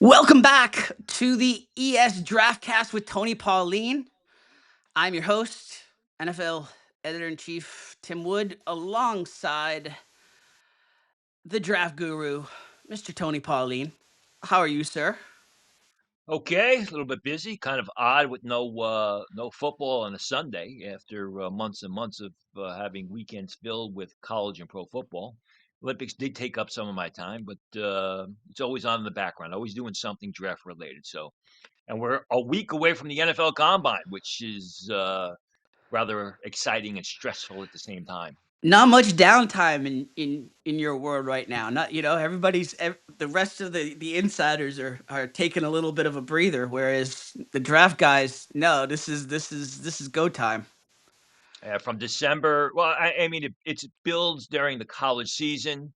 Welcome back to the ES DraftCast with Tony Pauline. I'm your host, NFL editor-in-chief Tim Wood, alongside the draft guru, Mr. Tony Pauline. How are you, sir? Okay, a little bit busy, kind of odd with no football on a Sunday after months and months of having weekends filled with college and pro football. Olympics did take up some of my time, but it's always on in the background, always doing something draft related. So, and we're a week away from the NFL Combine, which is rather exciting and stressful at the same time. Not much downtime in your world right now. Not the rest of the insiders are taking a little bit of a breather, whereas the draft guys, no, this is go time. From December, well, I mean, it builds during the college season.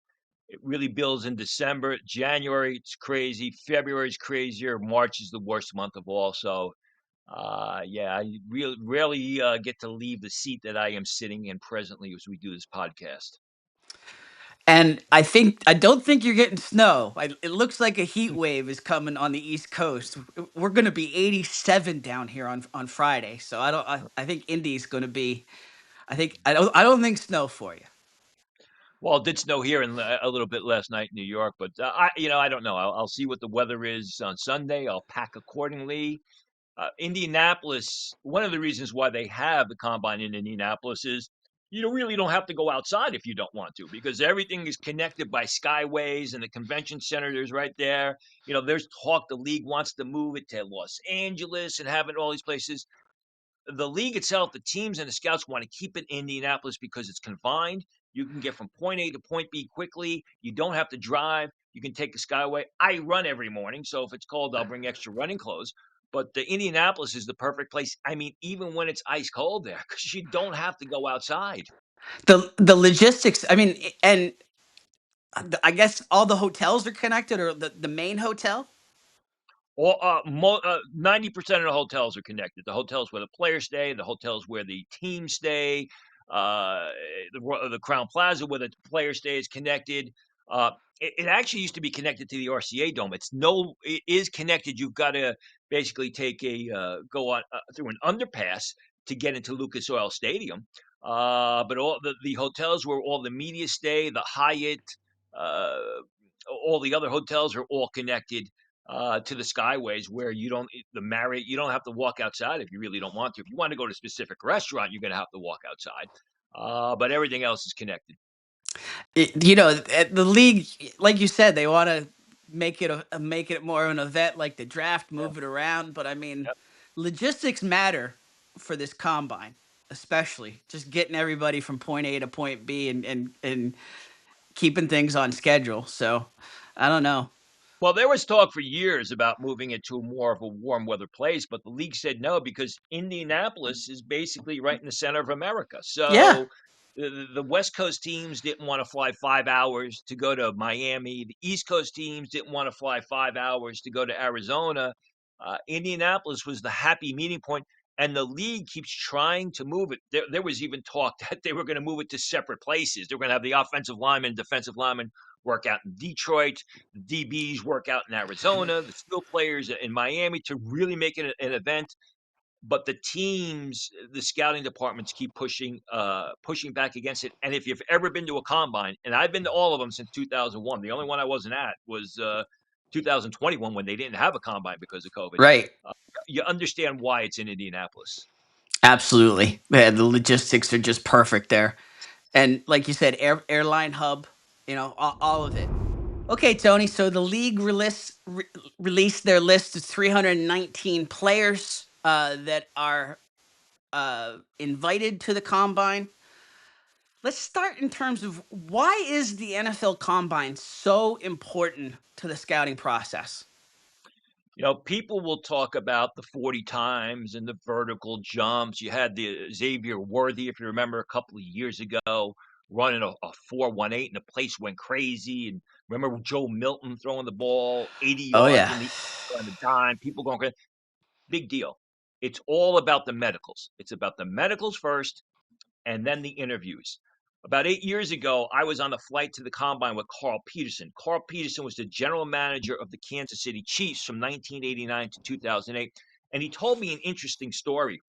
It really builds in December. January, it's crazy. February is crazier. March is the worst month of all. So, yeah, I really rarely get to leave the seat that I am sitting in presently as we do this podcast. And I don't think you're getting snow. It looks like a heat wave is coming on the East Coast. We're going to be 87 down here on Friday. So I think Indy's going to be. I don't think snow for you. Well, it did snow here in a little bit last night in New York, but I don't know. I'll see what the weather is on Sunday. I'll pack accordingly. Indianapolis, one of the reasons why they have the combine in Indianapolis is really don't have to go outside if you don't want to because everything is connected by skyways and the convention center is right there. There's talk the league wants to move it to Los Angeles and have it all these places. The league itself, the teams and the scouts want to keep it in Indianapolis because it's confined. You can get from point A to point B quickly. You don't have to drive. You can take the Skyway. I run every morning, so if it's cold, I'll bring extra running clothes. But the Indianapolis is the perfect place. I mean, even when it's ice cold there, because you don't have to go outside. The logistics. I mean, and I guess all the hotels are connected, or the main hotel. Or 90% of the hotels are connected. The hotels where the players stay, the hotels where the team stay, uh, the Crown Plaza where the players stay is connected. It actually used to be connected to the RCA Dome. It is connected. You've got to basically take a go on through an underpass to get into Lucas Oil Stadium. But all the hotels where all the media stay, the Hyatt, uh, all the other hotels are all connected to the skyways where the Marriott, you don't have to walk outside if you really don't want to. If you want to go to a specific restaurant, you're going to have to walk outside. But everything else is connected. The league, like you said, they want to make it more of an event like the draft, Yeah. move it around. But I mean, Yep. logistics matter for this combine, especially just getting everybody from point A to point B and keeping things on schedule. So I don't know. Well, there was talk for years about moving it to more of a warm weather place, but the league said no because Indianapolis is basically right in the center of America. Yeah. So the West Coast teams didn't want to fly 5 hours to go to Miami. The East Coast teams didn't want to fly 5 hours to go to Arizona. Indianapolis was the happy meeting point, and the league keeps trying to move it. There was even talk that they were going to move it to separate places. They were going to have the offensive linemen, defensive linemen work out in Detroit, the DBs work out in Arizona, the skill players in Miami to really make it an event. But the teams, the scouting departments keep pushing back against it. And if you've ever been to a combine, and I've been to all of them since 2001, the only one I wasn't at was 2021 when they didn't have a combine because of COVID. Right. Uh, you understand why it's in Indianapolis. Absolutely. Yeah, the logistics are just perfect there. And like you said, airline hub, all of it. Okay, Tony. So the league released their list of 319 players that are invited to the combine. Let's start in terms of why is the NFL combine so important to the scouting process? People will talk about the 40 times and the vertical jumps. You had the Xavier Worthy, if you remember, a couple of years ago, running a 4.18, and the place went crazy. And remember Joe Milton throwing the ball 80 Oh yards yeah. in the on the dime, people going crazy. Big deal. It's all about the medicals. It's about the medicals first and then the interviews. About 8 years ago, I was on a flight to the combine with Carl Peterson. Carl Peterson was the general manager of the Kansas City Chiefs from 1989 to 2008. And he told me an interesting story.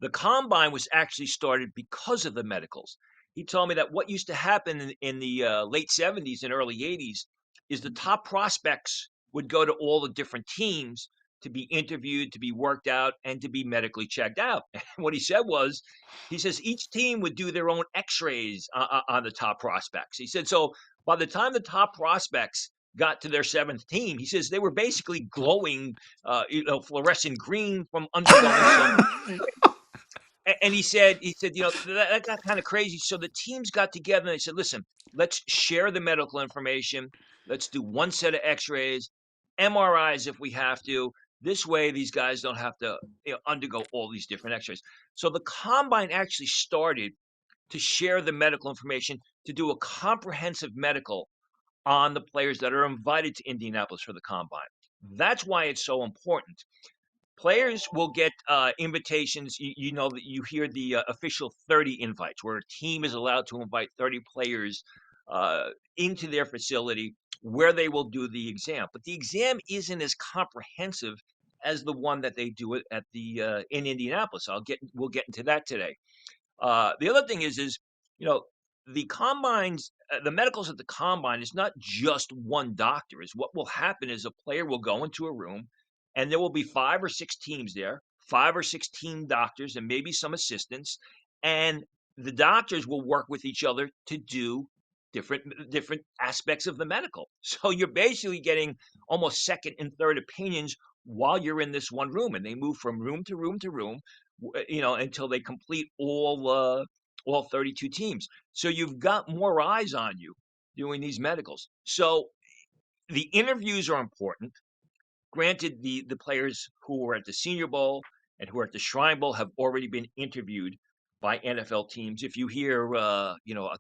The combine was actually started because of the medicals. He told me that what used to happen in the late 70s and early 80s is the top prospects would go to all the different teams to be interviewed, to be worked out, and to be medically checked out. And what he said was, he says each team would do their own x-rays on the top prospects. He said, so by the time the top prospects got to their seventh team, he says they were basically glowing, fluorescent green from undergoing so much. And he said, that got kind of crazy. So the teams got together and they said, listen, let's share the medical information. Let's do one set of X-rays, MRIs if we have to. This way, these guys don't have to undergo all these different X-rays. So the combine actually started to share the medical information, to do a comprehensive medical on the players that are invited to Indianapolis for the combine. That's why it's so important. Players will get invitations. You know that you hear the official 30 invites, where a team is allowed to invite 30 players into their facility where they will do the exam. But the exam isn't as comprehensive as the one that they do it at the in Indianapolis. We'll get into that today. The other thing is you know the combines, the medicals at the combine is not just one doctor. Is what will happen is a player will go into a room, and there will be 5 or 6 teams there, 5 or 6 team doctors, and maybe some assistants, and the doctors will work with each other to do different aspects of the medical. So you're basically getting almost second and third opinions while you're in this one room, and they move from room to room to room, until they complete all 32 teams. So you've got more eyes on you doing these medicals. So the interviews are important. Granted, the players who are at the Senior Bowl and who are at the Shrine Bowl have already been interviewed by NFL teams. If you hear, a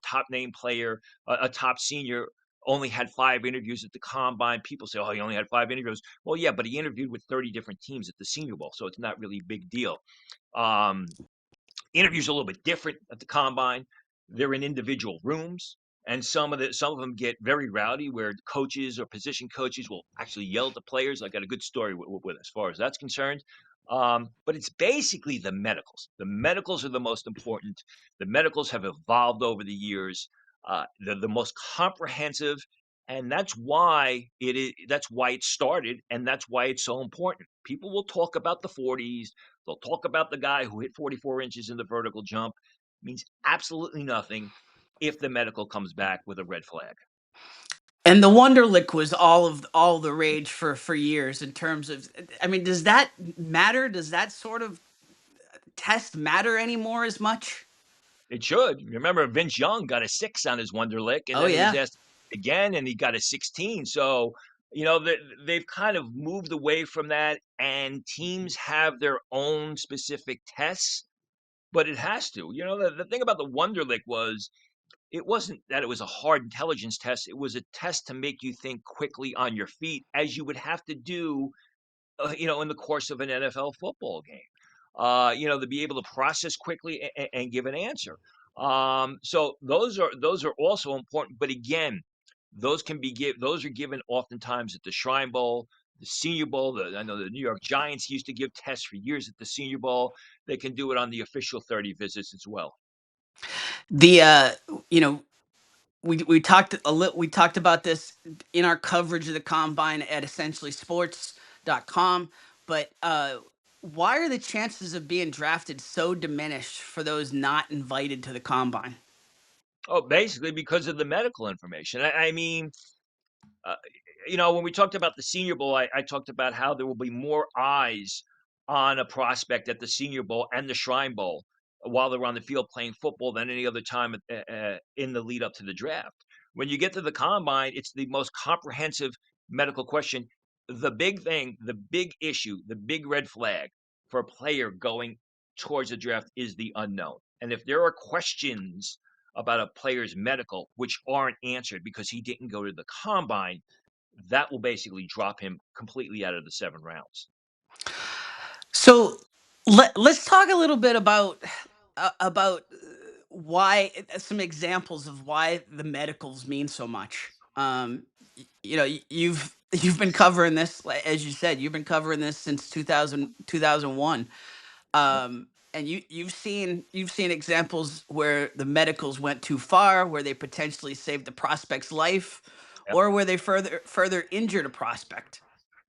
top name player, a top senior only had 5 interviews at the combine, people say, "Oh, he only had 5 interviews." Well, yeah, but he interviewed with 30 different teams at the Senior Bowl, so it's not really a big deal. Um, Interviews are a little bit different at the combine. They're in individual rooms, and some of them get very rowdy, where coaches or position coaches will actually yell at the players. I got a good story with as far as that's concerned. But it's basically the medicals. The medicals are the most important. The medicals have evolved over the years. They're the most comprehensive, and that's why it is. That's why it started, and that's why it's so important. People will talk about the 40s. They'll talk about the guy who hit 44 inches in the vertical jump. Means absolutely nothing if the medical comes back with a red flag. And the Wonderlic was all the rage for years in terms of. I mean, does that matter? Does that sort of test matter anymore as much? It should. Remember, Vince Young got a 6 on his Wonderlic, and Oh then he was yeah. asked again, and he got a 16. So, they've kind of moved away from that, and teams have their own specific tests, but it has to. The thing about the Wonderlic was it wasn't that it was a hard intelligence test. It was a test to make you think quickly on your feet, as you would have to do, in the course of an NFL football game. To be able to process quickly and give an answer. So those are also important. But again, those are given oftentimes at the Shrine Bowl, the Senior Bowl. I know the New York Giants used to give tests for years at the Senior Bowl. They can do it on the official 30 visits as well. The you know we talked about this in our coverage of the combine at EssentiallySports.com, but why are the chances of being drafted so diminished for those not invited to the combine? Oh, basically because of the medical information. I mean, uh, when we talked about the Senior Bowl, I talked about how there will be more eyes on a prospect at the Senior Bowl and the Shrine Bowl while they're on the field playing football than any other time in the lead up to the draft. When you get to the combine, it's the most comprehensive medical question. The big thing, the big issue, the big red flag for a player going towards the draft is the unknown. And if there are questions about a player's medical which aren't answered because he didn't go to the combine, that will basically drop him completely out of the 7 rounds. So let's talk a little bit about why some examples of why the medicals mean so much. You've been covering this, as you said, you've been covering this since 2001. Yep. And you've seen examples where the medicals went too far, where they potentially saved the prospect's life, Yep. or where they further injured a prospect.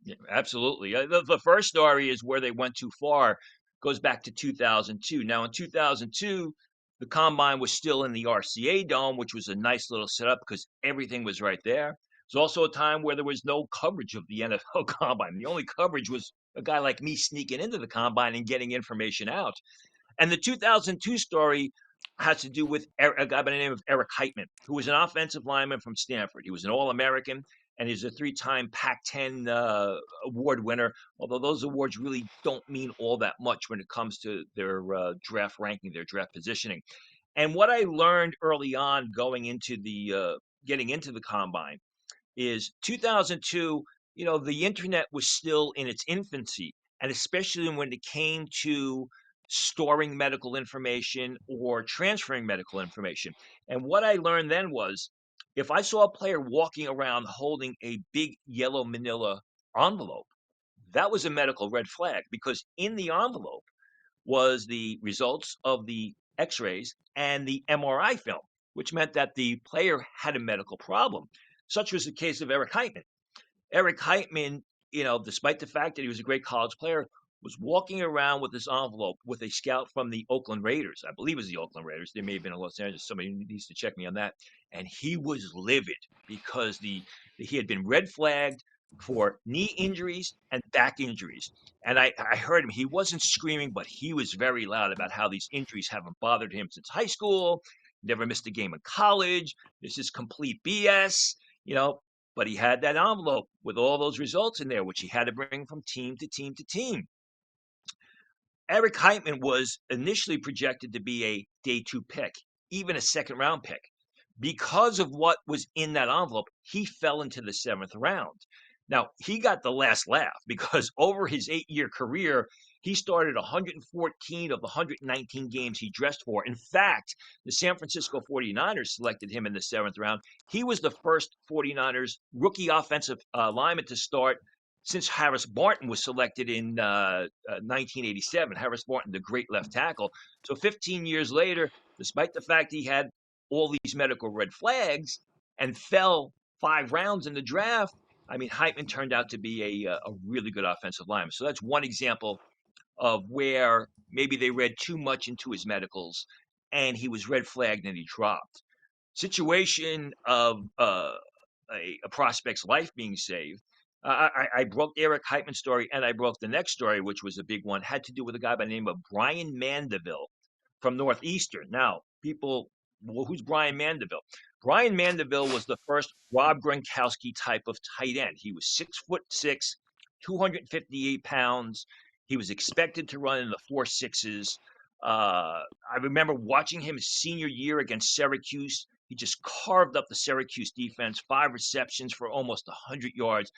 Yeah, absolutely. The first story is where they went too far, goes back to 2002. Now, in 2002, the combine was still in the RCA Dome, which was a nice little setup because everything was right there. It's also a time where there was no coverage of the NFL combine. The only coverage was a guy like me sneaking into the combine and getting information out. And the 2002 story has to do with a guy by the name of Eric Heitman, who was an offensive lineman from Stanford. He was an All American and he's a 3-time Pac 10 award winner, although those awards really don't mean all that much when it comes to their draft ranking, their draft positioning. And what I learned early on going into the getting into the combine is 2002, the internet was still in its infancy. And especially when it came to storing medical information or transferring medical information. And what I learned then was if I saw a player walking around holding a big yellow manila envelope, that was a medical red flag because in the envelope was the results of the x rays and the MRI film, which meant that the player had a medical problem. Such was the case of Eric Heitman. Eric Heitman, despite the fact that he was a great college player, was walking around with this envelope with a scout from the Oakland Raiders. I believe it was the Oakland Raiders. They may have been in Los Angeles. Somebody needs to check me on that. And he was livid because he had been red flagged for knee injuries and back injuries. And I heard him. He wasn't screaming, but he was very loud about how these injuries haven't bothered him since high school. Never missed a game in college. This is complete BS. You know, but he had that envelope with all those results in there, which he had to bring from team to team to team. Eric Heitman was initially projected to be a day 2 pick, even a second round pick. Because of what was in that envelope, he fell into the 7th round. Now, he got the last laugh because over his 8-year career, he started 114 of the 119 games he dressed for. In fact, the San Francisco 49ers selected him in the 7th round. He was the first 49ers rookie offensive lineman to start since Harris Barton was selected in 1987. Harris Barton, the great left tackle. So 15 years later, despite the fact he had all these medical red flags and fell 5 rounds in the draft, I mean, Heitman turned out to be a really good offensive lineman. So that's one example of where maybe they read too much into his medicals and he was red flagged and he dropped. Situation of a prospect's life being saved. I broke Eric Heitman's story and I broke the next story, which was a big one, had to do with a guy by the name of Brian Mandeville from Northeastern. Now, people, well, who's Brian Mandeville? Brian Mandeville was the first Rob Gronkowski type of tight end. He was 6'6", 258 pounds. He was expected to run in the 4.6s. I remember watching him his senior year against Syracuse. He just carved up the Syracuse defense, 5 receptions for almost 100 yards.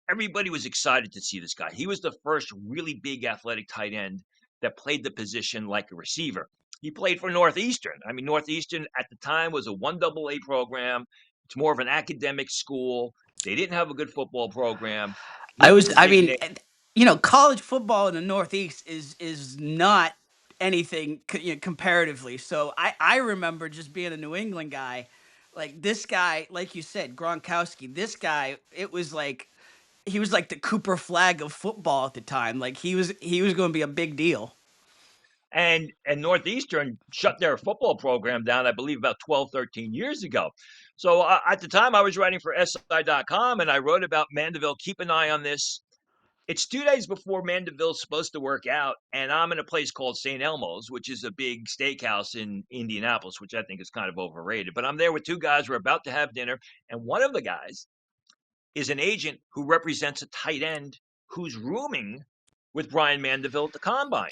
Everybody was excited to see this guy. He was the first really big athletic tight end that played the position like a receiver. He played for Northeastern. I mean, Northeastern at the time was a 1AA program. It's more of an academic school. They didn't have a good football program. He I was was, the I big mean, name. college football in the Northeast is not anything comparatively. So I remember just being a New England guy, like this guy, like you said, Gronkowski. This guy, it was like he was like the Cooper Flag of football at the time. Like he was going to be a big deal. And Northeastern shut their football program down, I believe, about 12, 13 years ago. So at the time, I was writing for SI.com, and I wrote about Mandeville. Keep an eye on this. It's 2 days before Mandeville's supposed to work out, and I'm in a place called St. Elmo's, which is a big steakhouse in Indianapolis, which I think is kind of overrated. But I'm there with 2 guys. We're about to have dinner, and one of the guys is an agent who represents a tight end who's rooming with Brian Mandeville at the combine.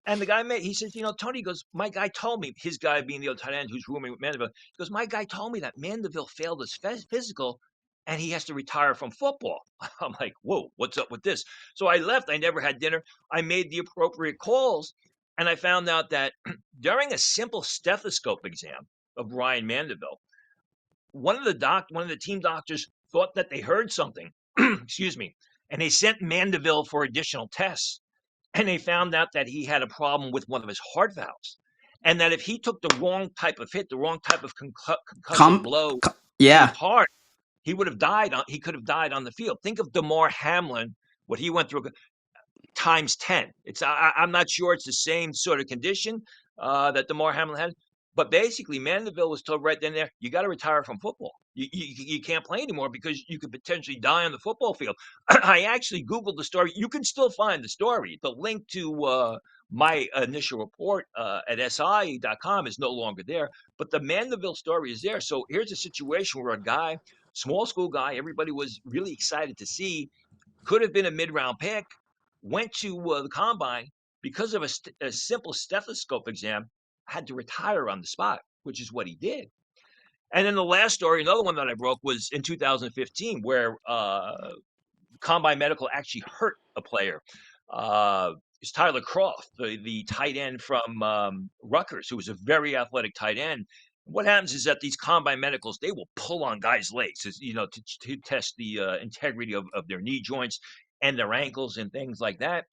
And the guy, he says, Tony goes, my guy told me, his guy being the other tight end who's rooming with Mandeville, he goes, my guy told me that Mandeville failed his physical and he has to retire from football. I'm like, whoa, what's up with this? So I left. I never had dinner. I made the appropriate calls. And I found out that during a simple stethoscope exam of Ryan Mandeville, one of the team doctors thought that they heard something. Excuse me. And they sent Mandeville for additional tests. And they found out that he had a problem with one of his heart valves. And that if he took the wrong type of hit, the wrong type of concussive Com, blow to his yeah. heart, he would have died. He could have died on the field. Think of Damar Hamlin, what he went through times 10. I'm not sure it's the same sort of condition that Damar Hamlin had, but basically Mandeville was told right then and there, you got to retire from football. You can't play anymore because you could potentially die on the football field. I actually Googled the story. You can still find the story. The link to my initial report at SI.com is no longer there, but the Mandeville story is there. So here's a situation where a guy, small school guy, everybody was really excited to see, could have been a mid-round pick, went to the combine because of a simple stethoscope exam, had to retire on the spot, which is what he did. And then the last story, another one that I broke, was in 2015, where combine medical actually hurt a player. It's Tyler Croft, the tight end from Rutgers, who was a very athletic tight end. What happens is that these combine medicals, they will pull on guys' legs, to test the integrity of their knee joints and their ankles and things like that.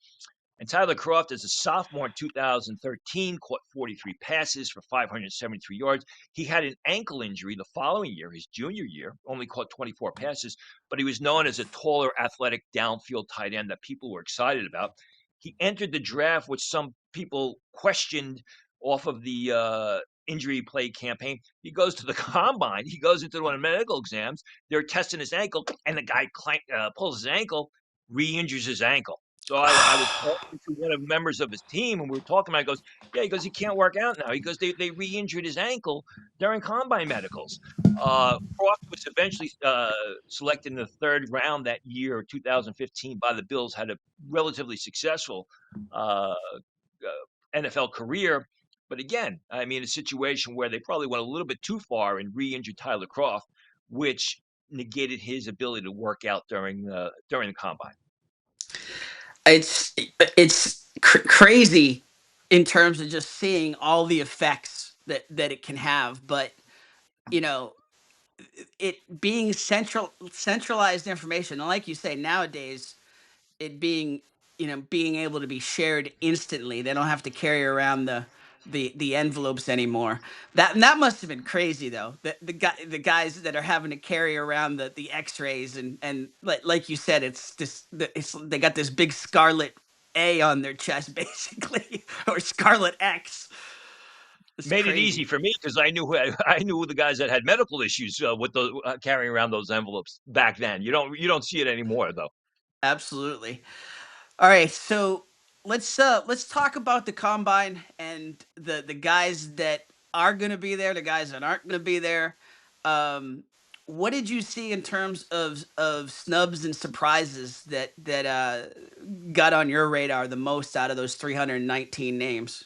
And Tyler Croft, as a sophomore in 2013, caught 43 passes for 573 yards. He had an ankle injury the following year, his junior year, only caught 24 passes, but he was known as a taller, athletic, downfield tight end that people were excited about. He entered the draft, which some people questioned off of the injury play campaign. He goes to the combine. He goes into one of the medical exams. They're testing his ankle, and the guy pulls his ankle, re-injures his ankle. So I was talking to one of the members of his team, and we were talking about it. He goes, yeah, he goes, he can't work out now. He goes, they re-injured his ankle during combine medicals. Croft was eventually selected in the third round that year, 2015, by the Bills, had a relatively successful NFL career. But again, I mean, a situation where they probably went a little bit too far and re-injured Tyler Croft, which negated his ability to work out during the combine. It's crazy in terms of just seeing all the effects that it can have, but you know, it being centralized information, and like you say, nowadays it being, being able to be shared instantly. They don't have to carry around the envelopes anymore. That must have been crazy though. The guys that are having to carry around the X-rays, and like you said, they got this big scarlet A on their chest basically, or scarlet X. It's Made it crazy. easy for me because I knew the guys that had medical issues with the carrying around those envelopes back then. You don't see it anymore though. Absolutely. All right, so let's talk about the combine and the guys that are going to be there, the guys that aren't going to be there. Um, what did you see in terms of snubs and surprises that got on your radar the most out of those 319 names?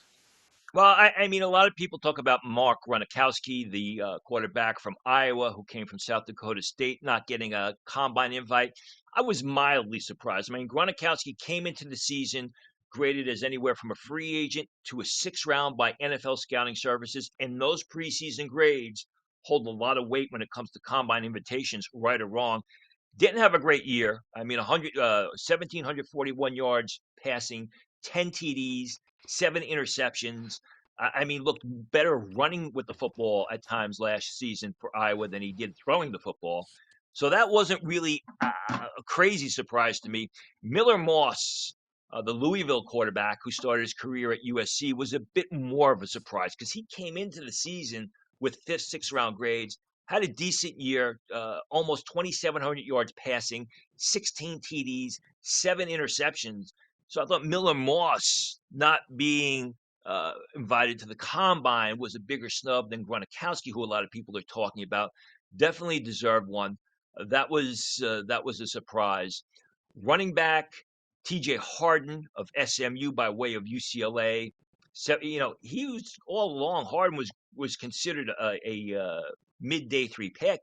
Well, I mean, a lot of people talk about Mark Gronkowski, the quarterback from Iowa who came from South Dakota State, not getting a combine invite. I was mildly surprised. I mean, Gronkowski came into the season graded as anywhere from a free agent to a sixth round by NFL scouting services, and those preseason grades hold a lot of weight when it comes to combine invitations, right or wrong. Didn't have a great year. I mean, 1,741 yards passing, 10 TDs, 7 interceptions. I mean, looked better running with the football at times last season for Iowa than he did throwing the football. So that wasn't really a crazy surprise to me. Miller Moss, the Louisville quarterback who started his career at USC, was a bit more of a surprise because he came into the season with fifth, sixth round grades, had a decent year, almost 2,700 yards passing, 16 TDs, 7 interceptions. So I thought Miller Moss not being invited to the combine was a bigger snub than Gronkowski, who a lot of people are talking about. Definitely deserved one. That was a surprise. Running back T.J. Harden of SMU by way of UCLA. So he was all along. Harden was considered a midday three pick.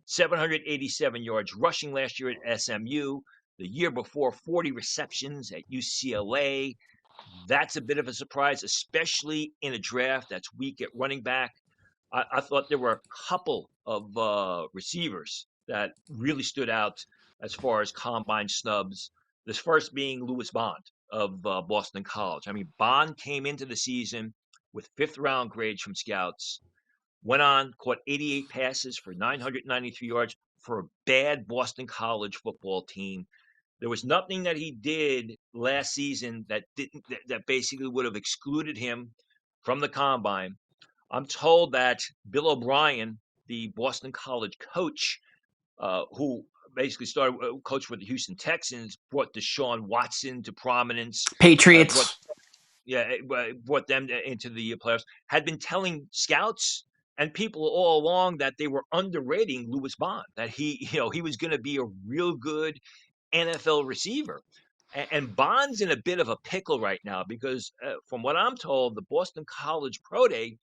787 yards rushing last year at SMU. The year before, 40 receptions at UCLA. That's a bit of a surprise, especially in a draft that's weak at running back. I thought there were a couple of receivers that really stood out as far as combine snubs. This first being Lewis Bond of Boston College. I mean, Bond came into the season with fifth round grades from scouts, went on, caught 88 passes for 993 yards for a bad Boston College football team. There was nothing that he did last season that didn't that basically would have excluded him from the combine. I'm told that Bill O'Brien, the Boston College coach, who basically started coach for the Houston Texans, brought Deshaun Watson to prominence, brought Patriots. brought them into the playoffs, had been telling scouts and people all along that they were underrating Lewis Bond, that he was going to be a real good NFL receiver. And Bond's in a bit of a pickle right now because, from what I'm told, the Boston College Pro Day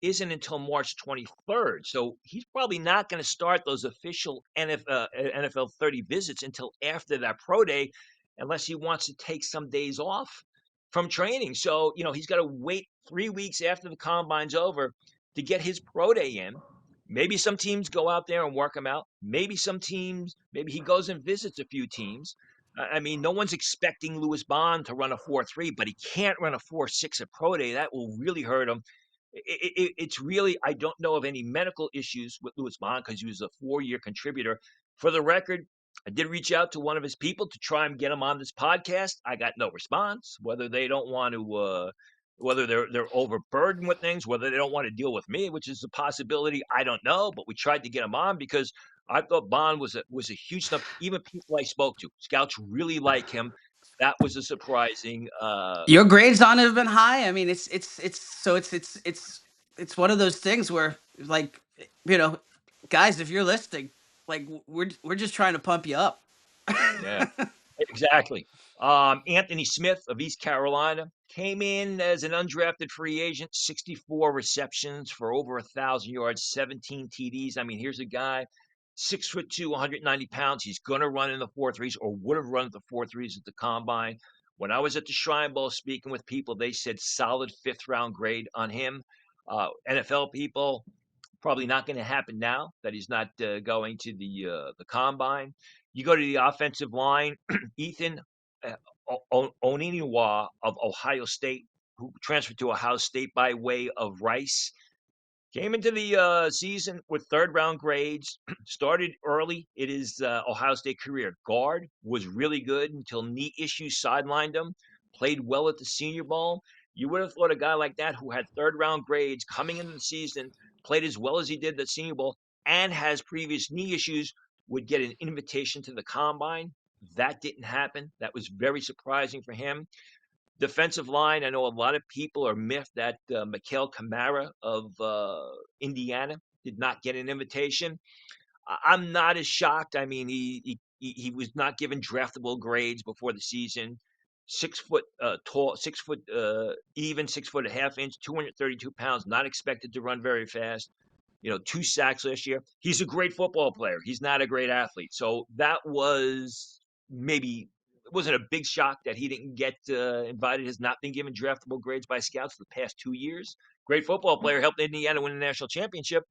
isn't until March 23rd. So he's probably not going to start those official NFL 30 visits until after that pro day, unless he wants to take some days off from training. So, he's got to wait 3 weeks after the combine's over to get his pro day in. Maybe some teams go out there and work him out. Maybe he goes and visits a few teams. I mean, no one's expecting Lewis Bond to run a 4.3, but he can't run a 4.6 at pro day. That will really hurt him. It's really, I don't know of any medical issues with Lewis Bond because he was a 4-year contributor. For the record, I did reach out to one of his people to try and get him on this podcast. I got no response. Whether they don't want to, whether they're overburdened with things, whether they don't want to deal with me, which is a possibility, I don't know. But we tried to get him on because I thought Bond was a huge stuff. Even people I spoke to, scouts really like him. That was a surprising. Your grades on it have been high. I mean, it's one of those things where, like, you know, guys, if you're listening, like, we're just trying to pump you up. Yeah. Exactly. Anthony Smith of East Carolina came in as an undrafted free agent, 64 receptions for over 1,000 yards, 17 TDs. I mean, here's a guy, 6'2", 190 pounds. He's gonna run in the 4.3s, or would have run the 4.3s at the combine. When I was at the Shrine Bowl speaking with people, they said solid fifth round grade on him. NFL people, probably not going to happen now that he's not going to the combine. You go to the offensive line, Ethan Oniniwa of Ohio State, who transferred to Ohio State by way of Rice. Came into the season with third round grades, started early in his Ohio State career. Guard was really good until knee issues sidelined him, played well at the Senior Bowl. You would have thought a guy like that who had third round grades coming into the season, played as well as he did at the Senior Bowl, and has previous knee issues would get an invitation to the combine. That didn't happen. That was very surprising for him. Defensive line, I know a lot of people are miffed that Mikael Kamara of Indiana did not get an invitation. I'm not as shocked. I mean, he was not given draftable grades before the season. 6 foot tall, 6 foot even, 6 foot a half inch, 232 pounds, not expected to run very fast. 2 sacks last year. He's a great football player. He's not a great athlete. So that was maybe it wasn't a big shock that he didn't get invited, has not been given draftable grades by scouts for the past 2 years. Great football player, helped Indiana win the national championship.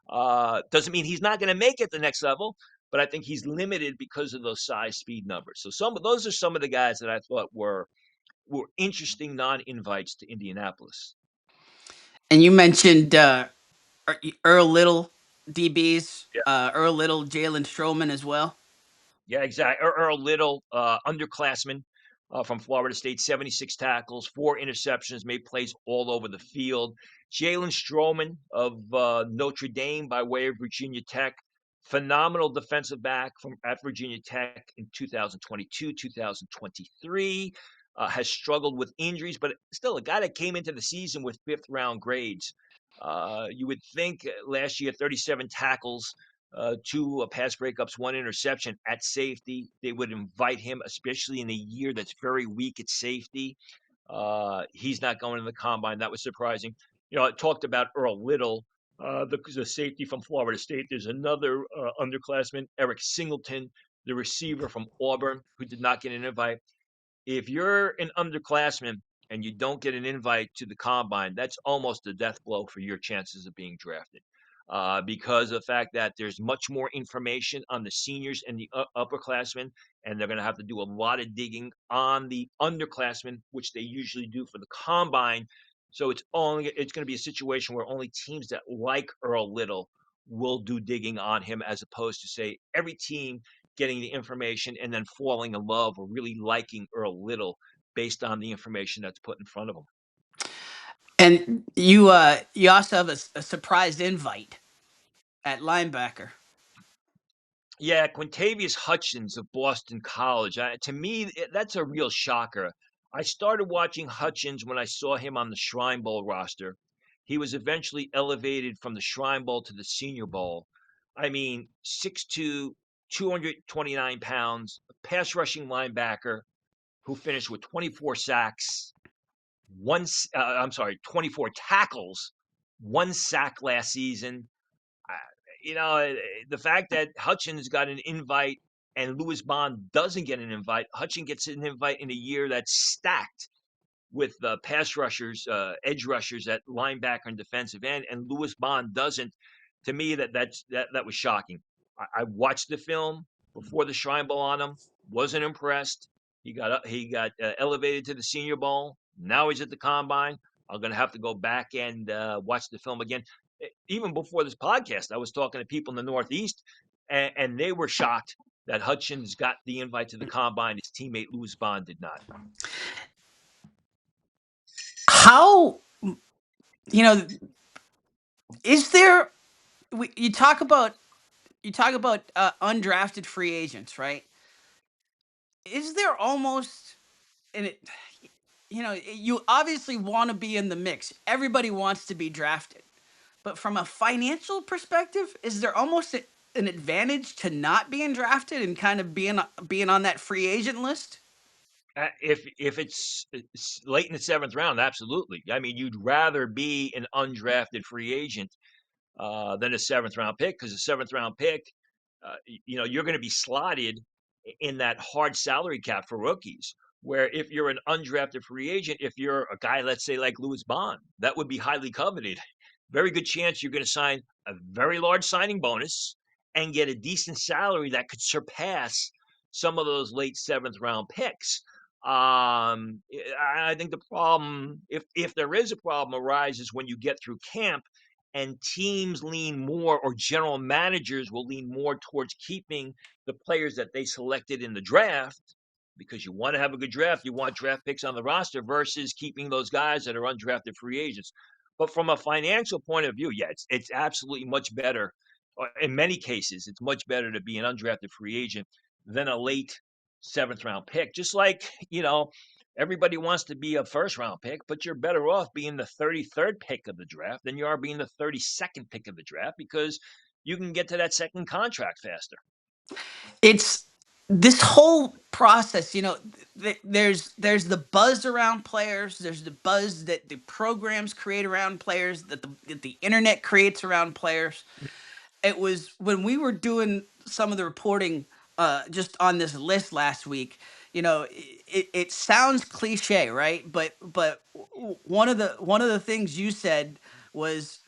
Doesn't mean he's not going to make it the next level, but I think he's limited because of those size speed numbers. So those are some of the guys that I thought were interesting non-invites to Indianapolis. And you mentioned Earl Little, DBs, Yeah. Earl Little, Jalen Stroman as well. Yeah, exactly. Earl Little, underclassman from Florida State, 76 tackles, 4 interceptions, made plays all over the field. Jalen Stroman of Notre Dame by way of Virginia Tech, phenomenal defensive back from at Virginia Tech in 2022, 2023. Has struggled with injuries, but still a guy that came into the season with fifth round grades. You would think last year, 37 tackles, 2 pass breakups, 1 interception at safety. They would invite him, especially in a year that's very weak at safety. He's not going to the combine. That was surprising. I talked about Earl Little, the safety from Florida State. There's another underclassman, Eric Singleton, the receiver from Auburn, who did not get an invite. If you're an underclassman and you don't get an invite to the combine, that's almost a death blow for your chances of being drafted. Because of the fact that there's much more information on the seniors and the upperclassmen, and they're going to have to do a lot of digging on the underclassmen, which they usually do for the combine. So it's going to be a situation where only teams that like Earl Little will do digging on him, as opposed to say every team getting the information and then falling in love or really liking Earl Little based on the information that's put in front of them. And you also have a surprise invite at linebacker. Yeah, Quintavious Hutchins of Boston College. To me, that's a real shocker. I started watching Hutchins when I saw him on the Shrine Bowl roster. He was eventually elevated from the Shrine Bowl to the Senior Bowl. I mean, 6'2", 229 pounds, a pass rushing linebacker who finished with 24 sacks, 24 tackles, 1 sack last season. Uh, the fact that Hutchins got an invite and Lewis Bond doesn't get an invite, Hutchins gets an invite in a year that's stacked with pass rushers, edge rushers at linebacker and defensive end, and Lewis Bond doesn't. To me, that was shocking. I watched the film before the Shrine Bowl on him. Wasn't impressed. He got elevated to the Senior Bowl. Now he's at the Combine. I'm gonna have to go back and watch the film again. Even before this podcast, I was talking to people in the Northeast, and they were shocked that Hutchins got the invite to the Combine. His teammate Lewis Bond did not. How, you know, is there? You talk about undrafted free agents, right? Is there almost, and it, you obviously want to be in the mix. Everybody wants to be drafted, but from a financial perspective, is there almost an advantage to not being drafted and kind of being on that free agent list? If it's late in the seventh round, absolutely. I mean, you'd rather be an undrafted free agent than a seventh round pick, because a seventh round pick, you're going to be slotted in that hard salary cap for rookies. Where if you're an undrafted free agent, if you're a guy, let's say like Lewis Bond, that would be highly coveted. Very good chance you're going to sign a very large signing bonus and get a decent salary that could surpass some of those late seventh round picks. I think the problem, if there is a problem, arises when you get through camp and teams lean more, or general managers will lean more towards keeping the players that they selected in the draft, because you want to have a good draft. You want draft picks on the roster versus keeping those guys that are undrafted free agents. But from a financial point of view, yeah, it's absolutely much better. In many cases, it's much better to be an undrafted free agent than a late seventh round pick. Just like, everybody wants to be a first round pick, but you're better off being the 33rd pick of the draft than you are being the 32nd pick of the draft, because you can get to that second contract faster. It's this whole process, there's the buzz around players, there's the buzz that the programs create around players, that the internet creates around players. It was when we were doing some of the reporting just on this list last week. It sounds cliche, right? But one of the things you said was,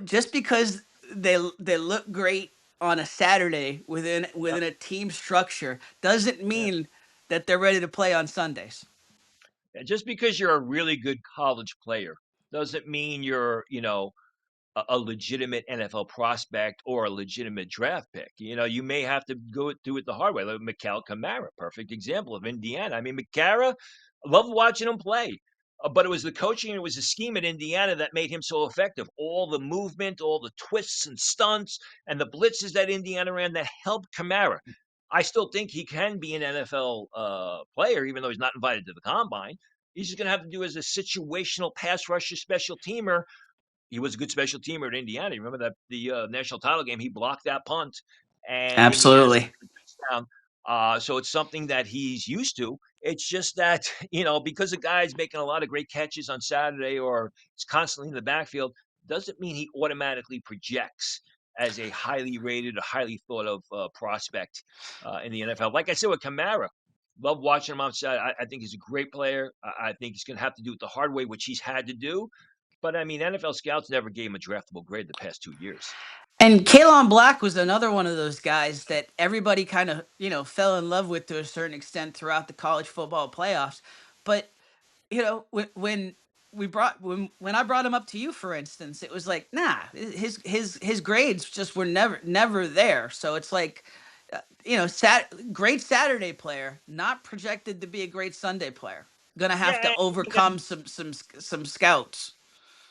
just because they look great on a Saturday within Yep. a team structure doesn't Yeah. mean that they're ready to play on Sundays. Just because you're a really good college player doesn't mean you're, a legitimate NFL prospect or a legitimate draft pick. You may have to go do it the hard way. Like Mikhail Kamara, perfect example of Indiana. I mean, Kamara, loved watching him play, but it was the coaching, it was the scheme at Indiana that made him so effective. All the movement, all the twists and stunts, and the blitzes that Indiana ran that helped Kamara. I still think he can be an NFL player, even though he's not invited to the combine. He's just going to have to do as a situational pass rusher, special teamer. He was a good special teamer at Indiana. You remember that the national title game, he blocked that punt, and Indiana Absolutely. scored a touchdown. So it's something that he's used to. It's just that because a guy's making a lot of great catches on Saturday, or is constantly in the backfield, doesn't mean he automatically projects as a highly rated, a highly thought of prospect in the NFL. Like I said with Kamara, Love watching him outside. I think he's a great player. I think he's going to have to do it the hard way, which he's had to do. But I mean, NFL scouts never gave him a draftable grade the past 2 years. And Kalon Black was another one of those guys that everybody kind of, fell in love with to a certain extent throughout the college football playoffs. But, when when I brought him up to you, for instance, it was like, nah, his grades just were never there. So it's like, great Saturday player, not projected to be a great Sunday player. Gonna have Yeah, to overcome some scouts.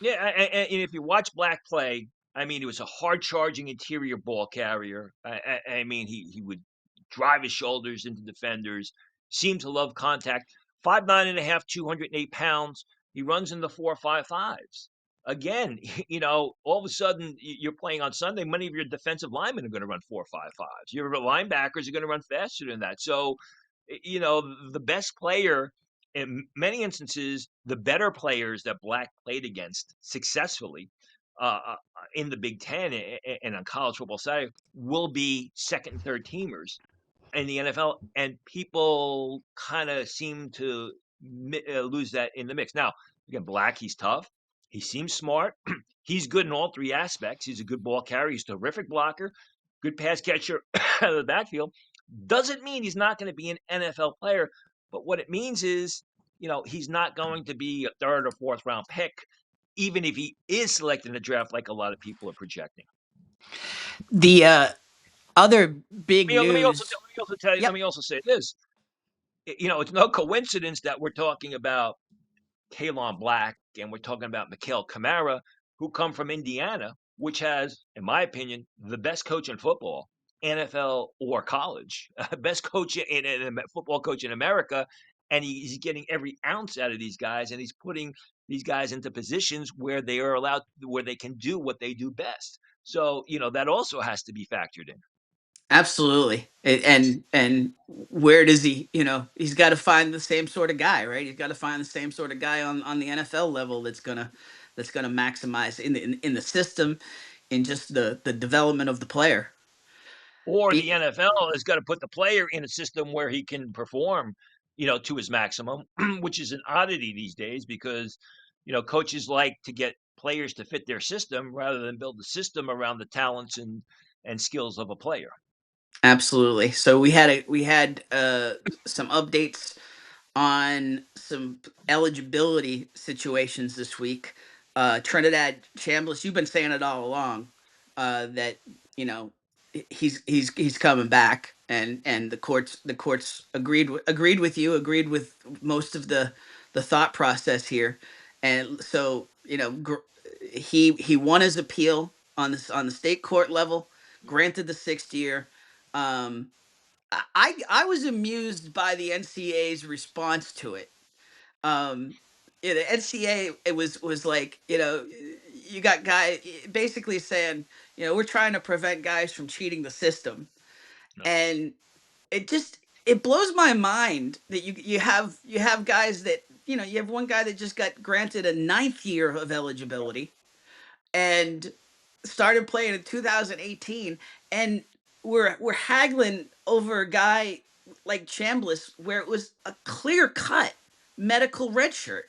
yeah, and if you watch Black play, I mean, he was a hard charging interior ball carrier. I mean, he would drive his shoulders into defenders, seemed to love contact. 5'9.5", 208 pounds. He runs in the 4.55s. Again, all of a sudden you're playing on Sunday. Many of your defensive linemen are going to run 4.55s. Your linebackers are going to run faster than that. So, the best player in many instances, the better players that Black played against successfully in the Big Ten and on college football side will be second and third teamers in the NFL, and people kind of seem to lose that in the mix. Now, again, Black, he's tough. He seems smart. He's good in all three aspects. He's a good ball carrier. He's a terrific blocker, good pass catcher out of the backfield. Doesn't mean he's not going to be an NFL player, but what it means is, he's not going to be a third or fourth round pick, even if he is selected in the draft, like a lot of people are projecting. The other big Let me also news. let me also tell you. Let Yep. me also say this. It's no coincidence that we're talking about Kalon Black and we're talking about Mikael Kamara, who come from Indiana, which has, in my opinion, the best coach in football, NFL or college, best coach in football coach in America, and he's getting every ounce out of these guys, and he's putting these guys into positions where they are allowed, where they can do what they do best. So that also has to be factored in. Absolutely. And where does he, he's got to find the same sort of guy, right? He's got to find the same sort of guy on the NFL level that's gonna maximize in the system, in just the development of the player. Or the Be, NFL has got to put the player in a system where he can perform, to his maximum, which is an oddity these days because, coaches like to get players to fit their system rather than build the system around the talents and skills of a player. Absolutely. So we had some updates on some eligibility situations this week. Trinidad Chambliss, you've been saying it all along, that you know he's coming back, and the courts agreed with you, agreed with most of the thought process here, and so he won his appeal on the state court level, granted the 6th year. Um, I was amused by the NCAA's response to it. Um, the NCAA, it was like, you got guy basically saying, we're trying to prevent guys from cheating the system, No. and it blows my mind that you have guys that, you have one guy that just got granted a 9th year of eligibility and started playing in 2018, and we're haggling over a guy like Chambliss where it was a clear cut medical red shirt.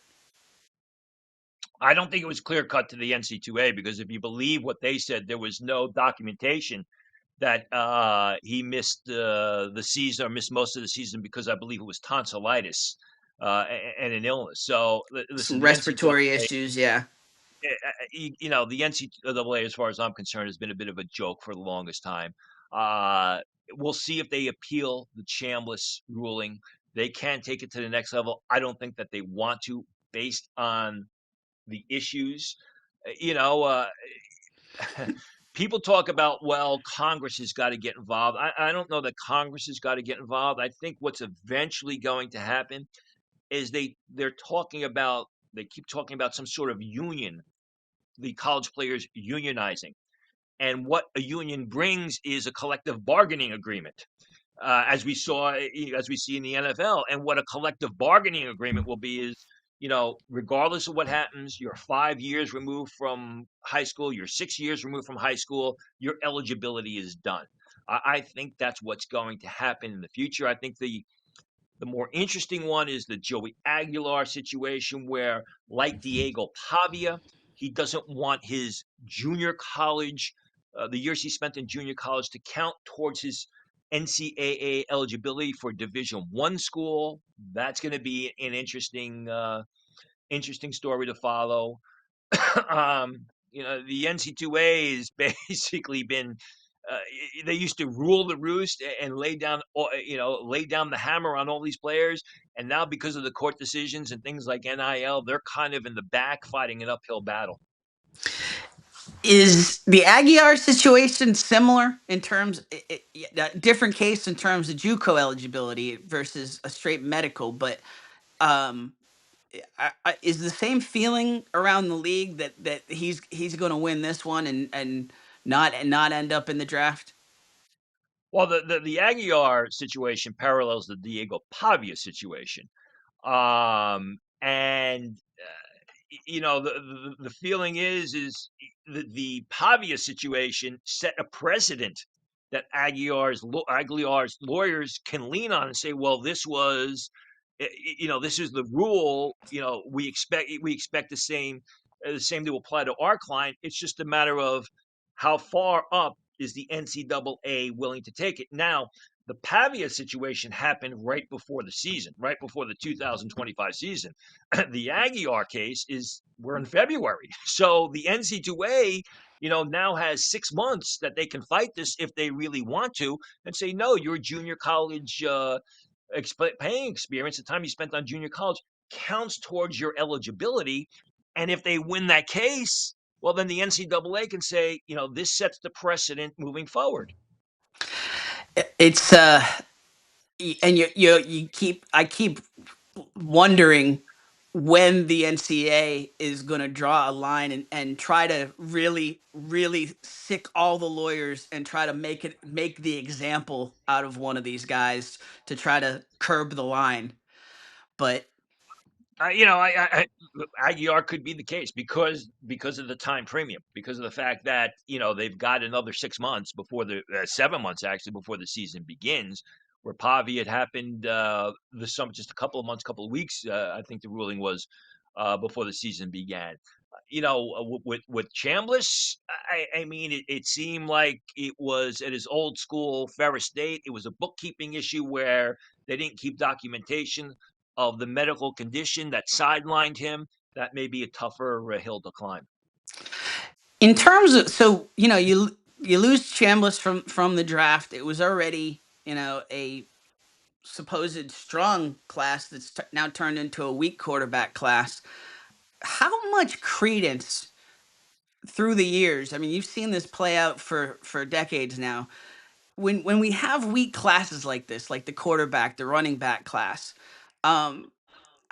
I don't think it was clear cut to the NC2A because if you believe what they said, there was no documentation that he missed the season or missed most of the season because I believe it was tonsillitis and an illness. So listen, Some the respiratory NCAA, issues, yeah. the NCAA, as far as I'm concerned, has been a bit of a joke for the longest time. Uh, we'll see if they appeal the Chambliss ruling. They can take it to the next level. I don't think that they want to, based on the issues. Uh, You know, uh, People talk about, well, Congress has got to get involved. I don't know that Congress has got to get involved. I think what's eventually going to happen is they keep talking about some sort of union, the college players unionizing. And what a union brings is a collective bargaining agreement, as we see in the NFL. And what a collective bargaining agreement will be is, regardless of what happens, you're 5 years removed from high school, you're 6 years removed from high school, your eligibility is done. I think that's what's going to happen in the future. I think The more interesting one is the Joey Aguilar situation, where, like Diego Pavia, he doesn't want his junior college, the years he spent in junior college, to count towards his NCAA eligibility for Division I school. That's going to be an interesting story to follow. The NC2A has basically been, uh, they used to rule the roost and lay down the hammer on all these players. And now, because of the court decisions and things like NIL, they're kind of in the back fighting an uphill battle. Is the Aguiar situation similar in terms, different case in terms of JUCO eligibility versus a straight medical, but um, is the same feeling around the league that he's going to win this one and not end up in the draft? Well, the Aguiar situation parallels the Diego Pavia situation. And the feeling is the Pavia situation set a precedent that Aguilar's lawyers can lean on and say, well, this is the rule. We expect the same to apply to our client. It's just a matter of how far up is the NCAA willing to take it. Now, the Pavia situation happened right before the season, right before the 2025 season. The Aguiar case is we're in February. So the NC2A, now has 6 months that they can fight this if they really want to, and say, no, your junior college paying experience, the time you spent on junior college, counts towards your eligibility. And if they win that case, well, then the NCAA can say, this sets the precedent moving forward. It's and you keep I keep wondering when the NCAA is going to draw a line and try to really sick all the lawyers and try to make the example out of one of these guys to try to curb the line. But Aguiar could be the case because of the time premium, because of the fact that they've got another 6 months before 7 months actually before the season begins. Where Pavi had happened this summer, just a couple of weeks. I think the ruling was before the season began. With Chambliss, I mean, it seemed like it was at his old school Ferris State. It was a bookkeeping issue where they didn't keep documentation of the medical condition that sidelined him. That may be a tougher hill to climb. in terms of, so you lose Chambliss from the draft. It was already a supposed strong class that's now turned into a weak quarterback class. How much credence through the years? I mean, you've seen this play out for decades now. When we have weak classes like this, like the quarterback, the running back class, um,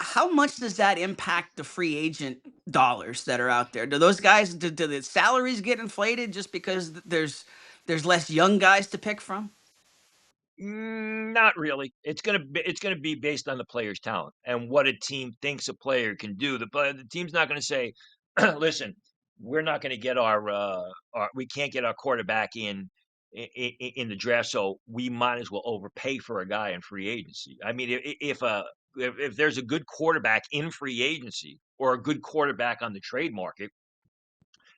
how much does that impact the free agent dollars that are out there? Do those guys, do the salaries get inflated just because there's less young guys to pick from? Not really. It's gonna be based on the player's talent and what a team thinks a player can do. The team's not going to say, "Listen, we're not going to get we can't get our quarterback in the draft, so we might as well overpay for a guy in free agency." I mean, if there's a good quarterback in free agency or a good quarterback on the trade market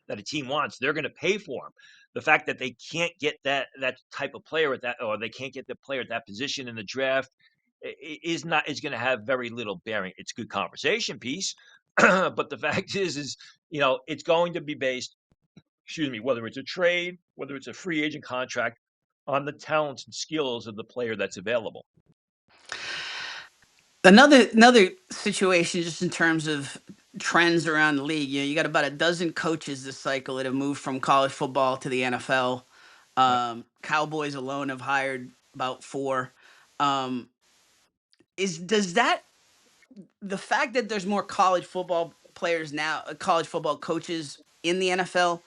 that a team wants, they're going to pay for him. The fact that they can't get that type of player at that, or they can't get the player at that position in the draft, is going to have very little bearing. It's a good conversation piece, but the fact is it's going to be based, excuse me, whether it's a trade, whether it's a free agent contract, on the talents and skills of the player that's available. Another situation, just in terms of trends around the league. You got about a dozen coaches this cycle that have moved from college football to the NFL. Yep. Cowboys alone have hired about four. Um, is does that the fact that there's more college football players now, college football coaches in the NFL,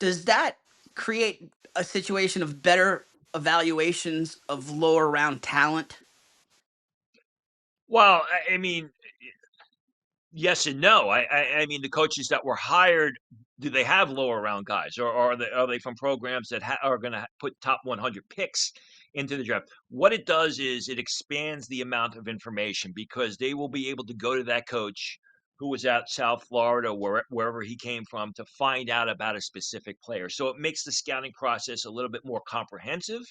does that create a situation of better evaluations of lower round talent? Well, I mean, yes and no. I mean, the coaches that were hired, do they have lower round guys, or are they from programs that are going to put top 100 picks into the draft. What it does is it expands the amount of information because they will be able to go to that coach who was at South Florida, wherever he came from, to find out about a specific player. So it makes the scouting process a little bit more comprehensive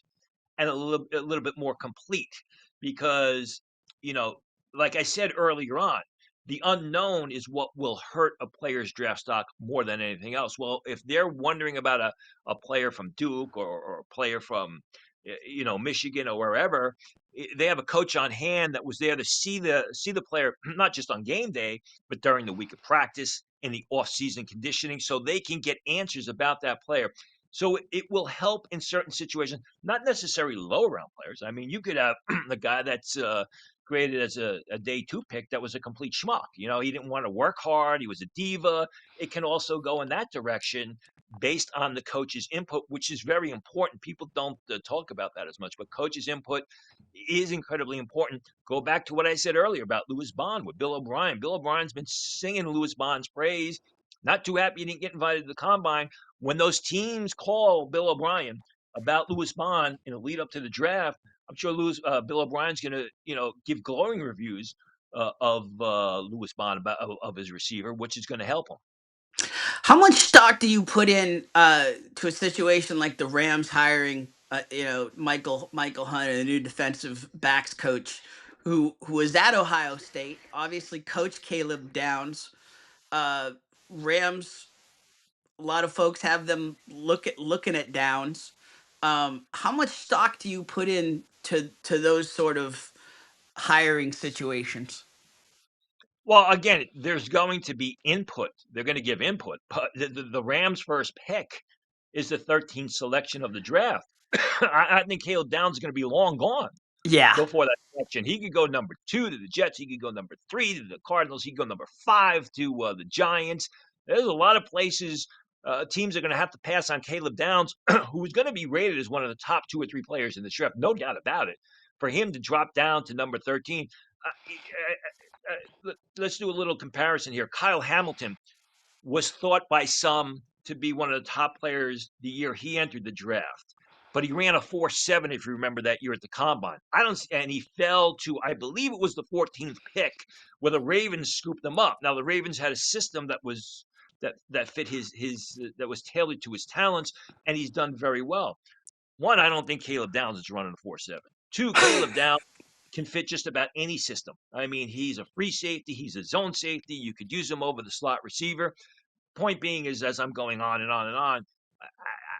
and a little bit more complete because, you know, like I said earlier on, the unknown is what will hurt a player's draft stock more than anything else. Well, if they're wondering about a player from Duke or a player from Michigan or wherever, they have a coach on hand that was there to see the player not just on game day, but during the week of practice in the off-season conditioning, so they can get answers about that player. So it will help in certain situations, not necessarily low round players. I mean, you could have a guy that's graded as a day two pick that was a complete schmuck. He didn't want to work hard. He was a diva. It can also go in that direction based on the coach's input, which is very important. People don't talk about that as much, but coach's input is incredibly important. Go back to what I said earlier about Lewis Bond with Bill O'Brien. Bill O'Brien's been singing Lewis Bond's praise. Not too happy he didn't get invited to the combine. When those teams call Bill O'Brien about Lewis Bond in a lead up to the draft, I'm sure Bill O'Brien's going to, give glowing reviews of Lewis Bond of his receiver, which is going to help him. How much stock do you put in to a situation like the Rams hiring, Michael Hunt, the new defensive backs coach, who was at Ohio State, obviously coached Caleb Downs. Uh, Rams, a lot of folks have them looking at Downs. How much stock do you put in to those sort of hiring situations? Well, again, there's going to be input. They're going to give input, but the Rams' first pick is the 13th selection of the draft. I think Caleb Downs is going to be long gone Yeah. before that selection. He could go number 2 to the Jets. He could go number 3 to the Cardinals. He could go number 5 to the Giants. There's a lot of places teams are going to have to pass on Caleb Downs, who is going to be rated as one of the top 2 or 3 players in the draft, no doubt about it. For him to drop down to number 13, let's do a little comparison here. Kyle Hamilton was thought by some to be one of the top players the year he entered the draft. But he ran a 4.7, if you remember that year at the combine. And he fell to, I believe it was the 14th pick, where the Ravens scooped him up. Now the Ravens had a system that fit his that was tailored to his talents, and he's done very well. One, I don't think Caleb Downs is running a 4.7. Two, Caleb Downs can fit just about any system. I mean, he's a free safety, he's a zone safety. You could use him over the slot receiver. Point being is, as I'm going on and on and on,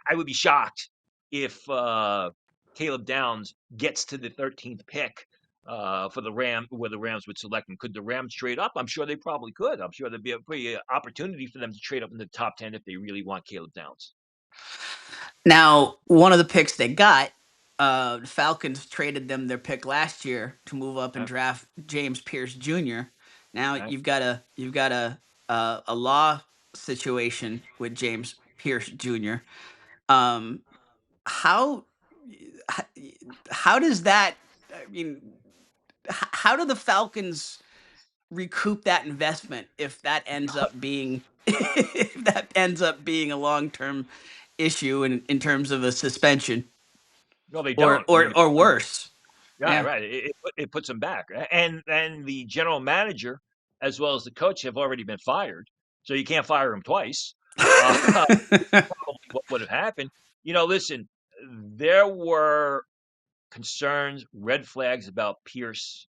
I would be shocked if Caleb Downs gets to the 13th pick for the where the Rams would select him. Could the Rams trade up? I'm sure they probably could. I'm sure there'd be a pretty opportunity for them to trade up in the top 10 if they really want Caleb Downs. Now, one of the picks they got, the Falcons traded them their pick last year to move up and Right? draft James Pierce Jr. Now Right? you've got a law situation with James Pierce Jr. Um, how how does that? I mean, how do the Falcons recoup that investment if that ends up being if that ends up being a long term issue in terms of a suspension No, they or don't. I or mean, or worse? yeah, Yeah. right. It puts them back, and the general manager as well as the coach have already been fired, so you can't fire him twice. Uh, probably what would have happened. Listen, there were concerns, red flags about Pierce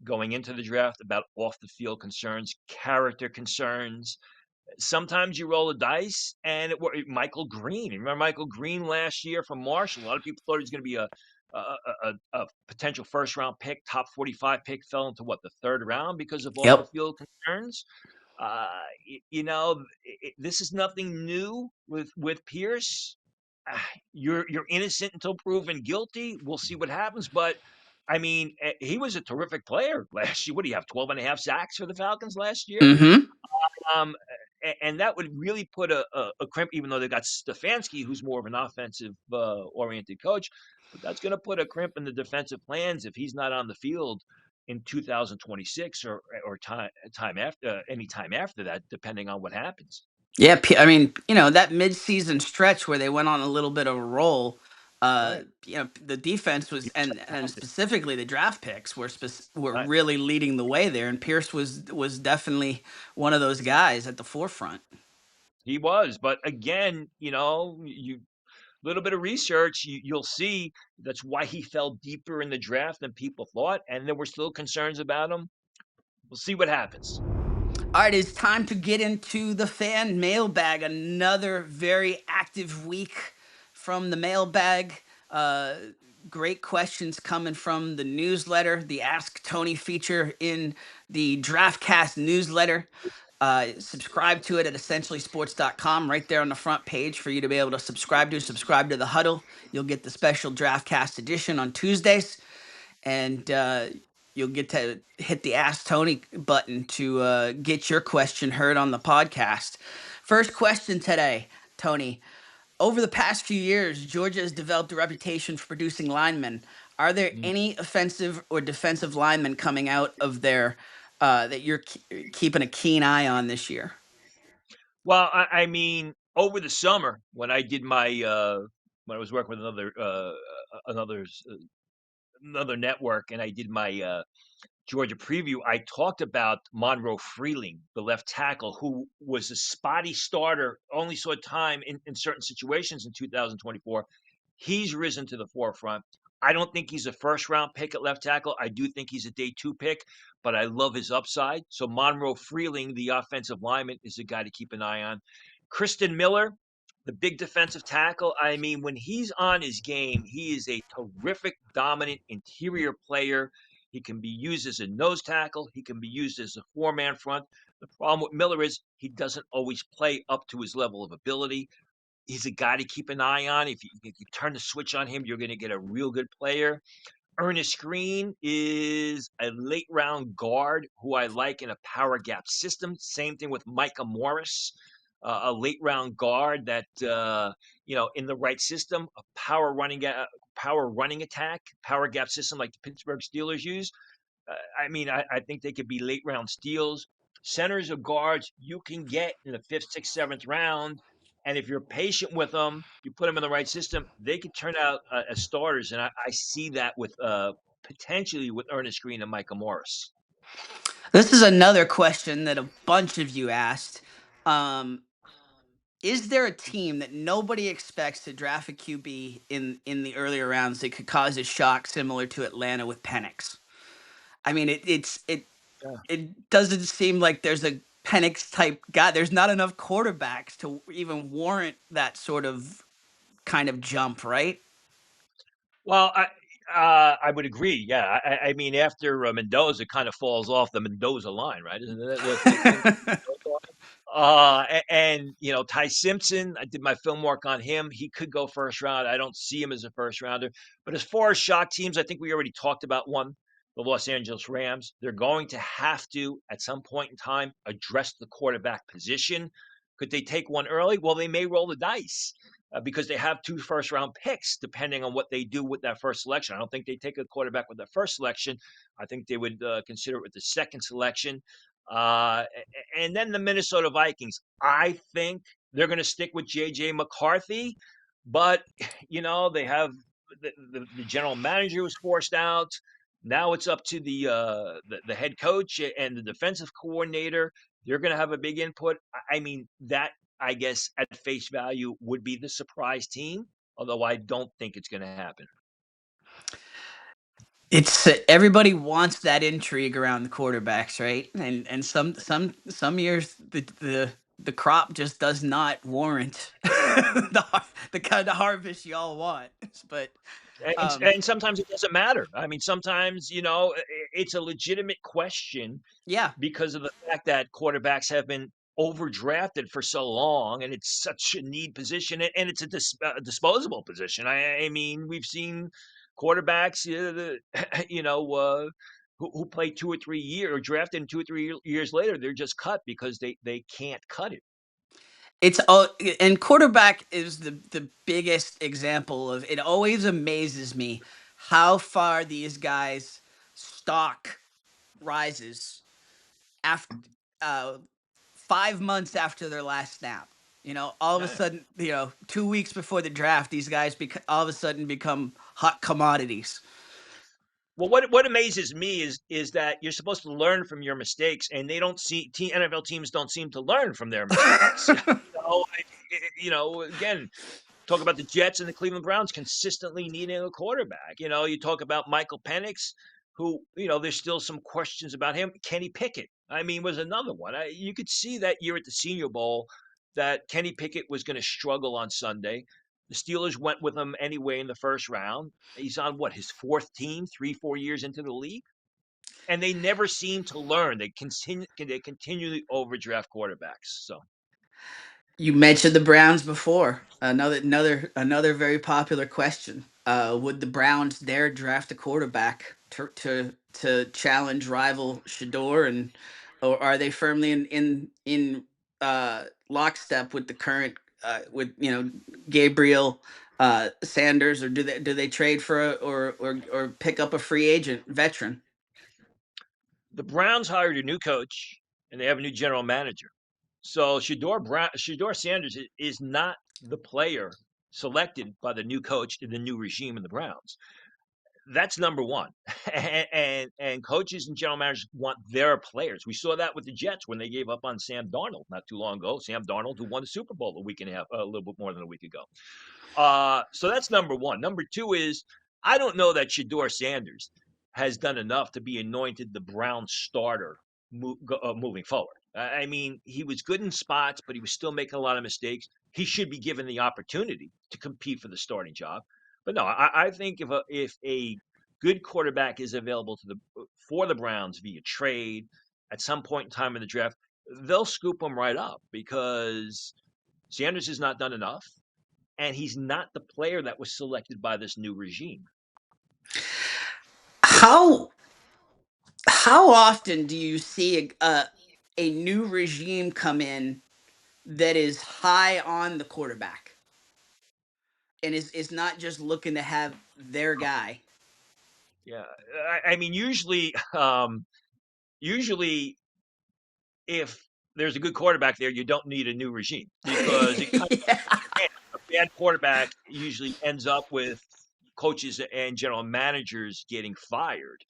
going into the draft, about off the field concerns, character concerns. Sometimes you roll the dice, and Michael Green. Remember Michael Green last year from Marshall? A lot of people thought he was going to be a potential first round pick, top 45 pick, fell into what, the third round because of off the Yep. field concerns. Uh, this is nothing new with Pierce. You're innocent until proven guilty. We'll see what happens, but I mean, he was a terrific player last year. What do you have? 12 and a half sacks for the Falcons last year? Mm-hmm. Um, and that would really put a crimp, even though they got Stefanski, who's more of an offensive oriented coach, but that's going to put a crimp in the defensive plans if he's not on the field in 2026 or time after any time after that, depending on what happens. Yeah. I mean, that mid-season stretch where they went on a little bit of a roll. Right. The defense was, He was and fantastic. specifically the draft picks were Right. really leading the way there, and Pierce was definitely one of those guys at the forefront. He was, but again, you little bit of research, you'll see that's why he fell deeper in the draft than people thought, and there were still concerns about him. We'll see what happens. All right, it's time to get into the fan mailbag. Another very active week from the mailbag. Uh, Great questions coming from the newsletter, the Ask Tony feature in the DraftCast newsletter. Subscribe to it at essentiallysports.com, right there on the front page for you to be able to subscribe to. Subscribe to the huddle. You'll get the special DraftCast edition on Tuesdays, and you'll get to hit the Ask Tony button to get your question heard on the podcast. First question today, Tony. Over the past few years, Georgia has developed a reputation for producing linemen. Are there Mm. any offensive or defensive linemen coming out of there that you're keeping a keen eye on this year? Well, I mean, over the summer when I did my when I was working with another another network, and I did my Georgia preview, I talked about Monroe Freeling, the left tackle, who was a spotty starter, only saw time in certain situations in 2024. He's risen to the forefront. I don't think he's a first round pick at left tackle. I do think he's a day two pick, but I love his upside. So Monroe Freeling, the offensive lineman, is a guy to keep an eye on. Kristen Miller, the big defensive tackle. I mean, when he's on his game, he is a terrific, dominant interior player. He can be used as a nose tackle. He can be used as a four-man front. The problem with Miller is he doesn't always play up to his level of ability. He's a guy to keep an eye on. If you turn the switch on him, you're going to get a real good player. Ernest Green is a late round guard who I like in a power gap system. Same thing with Micah Morris, a late round guard that in the right system, a power running attack, power gap system like the Pittsburgh Steelers use. I mean, I think they could be late round steals. Centers or guards you can get in the fifth, sixth, seventh round. And if you're patient with them, you put them in the right system, they could turn out as starters. And I see that with potentially with Ernest Green and Micah Morris. This is another question that a bunch of you asked. Um, is there a team that nobody expects to draft a QB in the earlier rounds that could cause a shock similar to Atlanta with Penix? I mean, Yeah. it doesn't seem like there's a Penix type guy. There's not enough quarterbacks to even warrant that sort of kind of jump, right? Well, I would agree. Yeah, I mean, after Mendoza kind of falls off the Mendoza line, right? Isn't that what's nicknamed the Mendoza line? And Ty Simpson, I did my film work on him. He could go first round. I don't see him as a first rounder. But as far as shock teams, I think we already talked about one, the Los Angeles Rams. They're going to have to, at some point in time, address the quarterback position. Could they take one early? Well, they may roll the dice because they have two first round picks, depending on what they do with that first selection. I don't think they take a quarterback with the first selection. I think they would consider it with the second selection. Uh, and then the Minnesota Vikings, I think they're going to stick with JJ McCarthy, but they have the general manager was forced out. Now it's up to the head coach and the defensive coordinator. They're going to have a big input. I mean, that I guess at face value would be the surprise team, although I don't think it's going to happen. It's everybody wants that intrigue around the quarterbacks, right? And some years the crop just does not warrant the kind of harvest y'all want. But And, um, and sometimes it doesn't matter. I mean, sometimes, it's a legitimate question yeah, because of the fact that quarterbacks have been overdrafted for so long, and it's such a need position, and it's a disposable position. I mean, we've seen quarterbacks, who play 2 or 3 years or drafted in 2 or 3 years later, they're just cut because they can't cut it. it's all, and quarterback is the biggest example of it. Always amazes me how far these guys stock rises after uh, 5 months after their last snap. All of a Yeah. sudden, 2 weeks before the draft, these guys all of a sudden become hot commodities. Well, what amazes me is that you're supposed to learn from your mistakes, and they don't see NFL teams don't seem to learn from their mistakes. Again, talk about the Jets and the Cleveland Browns consistently needing a quarterback. You talk about Michael Penix, who there's still some questions about him. Kenny Pickett, I mean, was another one. You could see that year at the Senior Bowl that Kenny Pickett was going to struggle on Sunday. The Steelers went with him anyway in the first round. He's on what, his fourth team, 3-4 years into the league, and they never seem to learn. They continually overdraft quarterbacks. So You mentioned the Browns before. Another very popular question. Would the Browns dare draft a quarterback to challenge rival Shador, or are they firmly in lockstep with the current with Gabriel Sanders, or do they trade for or pick up a free agent veteran? the Browns hired a new coach, and they have a new general manager. So Shador Sanders is not the player selected by the new coach in the new regime in the Browns. That's number one. And coaches and general managers want their players. We saw that with the Jets when they gave up on Sam Darnold not too long ago. Sam Darnold, who won the Super Bowl a little bit more than a week ago. So that's number one. Number two is I don't know that Shador Sanders has done enough to be anointed the Brown starter moving forward. I mean, he was good in spots, but he was still making a lot of mistakes. He should be given the opportunity to compete for the starting job. But no, I think if a good quarterback is available for the Browns via trade at some point in time in the draft, they'll scoop him right up because Sanders has not done enough, and he's not the player that was selected by this new regime. How how often do you see a new regime come in that is high on the quarterback and is not just looking to have their guy? Yeah, I mean, usually, if there's a good quarterback there, you don't need a new regime because it kind Yeah. of a bad quarterback usually ends up with coaches and general managers getting fired.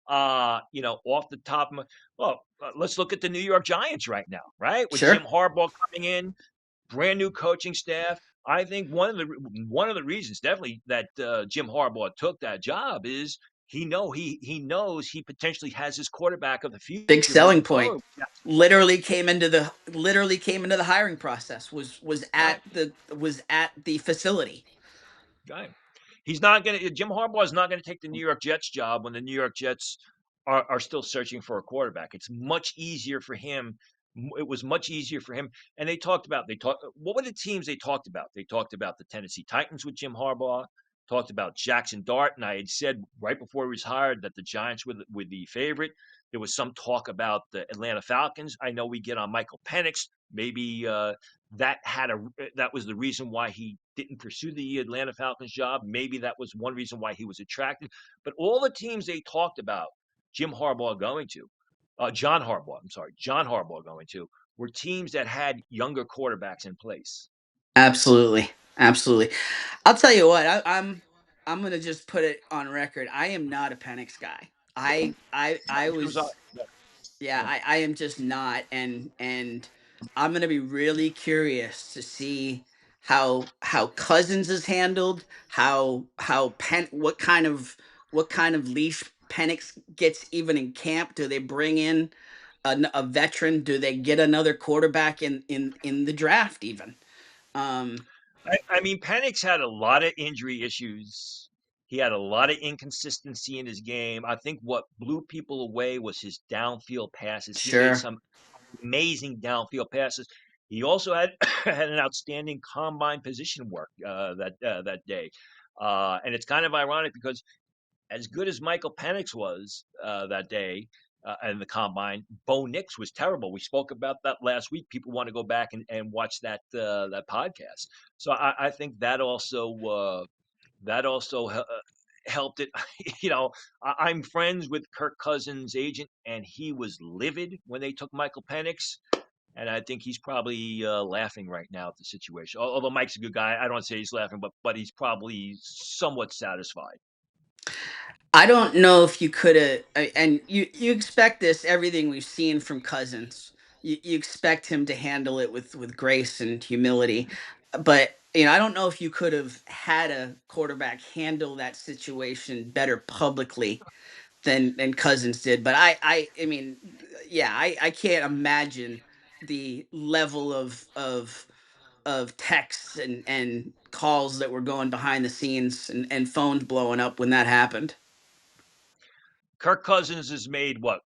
Off the top of my, well, let's look at the New York Giants right now, right? With Jim Sure. Harbaugh coming in, brand new coaching staff. I think one of the reasons definitely that Jim Harbaugh took that job is he knows he potentially has his quarterback of the Big future selling moving point. forward. Yeah, Literally came into the hiring process. right, Was at the facility. right. He's not going to. Jim Harbaugh is not going to take the New York Jets job when the New York Jets are still searching for a quarterback. It's much easier for him. It was much easier for him. And they talked. What were the teams they talked about? They talked about the Tennessee Titans with Jim Harbaugh. Talked about Jackson Dart, and I had said right before he was hired that the Giants were the favorite. There was some talk about the Atlanta Falcons. I know we get on Michael Penix. Maybe that was the reason why he didn't pursue the Atlanta Falcons job. Maybe that was one reason why he was attracted. But all the teams they talked about Jim Harbaugh going to, John Harbaugh, I'm sorry, John Harbaugh going to, were teams that had younger quarterbacks in place. Absolutely. Absolutely. I'll tell you what. I'm gonna just put it on record. I am not a Penix guy. I Neither was I. was Yeah, Yeah, yeah. I am just not, and I'm gonna be really curious to see how Cousins is handled, how what kind of leash Penix gets even in camp. Do they bring in a veteran? Do they get another quarterback in the draft even? Um, I mean, Penix had a lot of injury issues. He had a lot of inconsistency in his game. I think what blew people away was his downfield passes. He made sure, some amazing downfield passes. He also had had an outstanding combine position work that day, and it's kind of ironic because as good as Michael Penix was that day in the combine, Bo Nix was terrible. We spoke about that last week. People want to go back and watch that podcast. So I think that also helped it. I'm friends with Kirk Cousins' agent, and he was livid when they took Michael Penix. And I think he's probably laughing right now at the situation. Although Mike's a good guy, I don't want to say he's laughing, but he's probably somewhat satisfied. I don't know if you could have, and you expect this, everything we've seen from Cousins. You expect him to handle it with grace and humility, but I don't know if you could have had a quarterback handle that situation better publicly than Cousins did. But I mean, yeah, I can't imagine the level of texts and calls that were going behind the scenes and phones blowing up when that happened. Kirk Cousins has made what,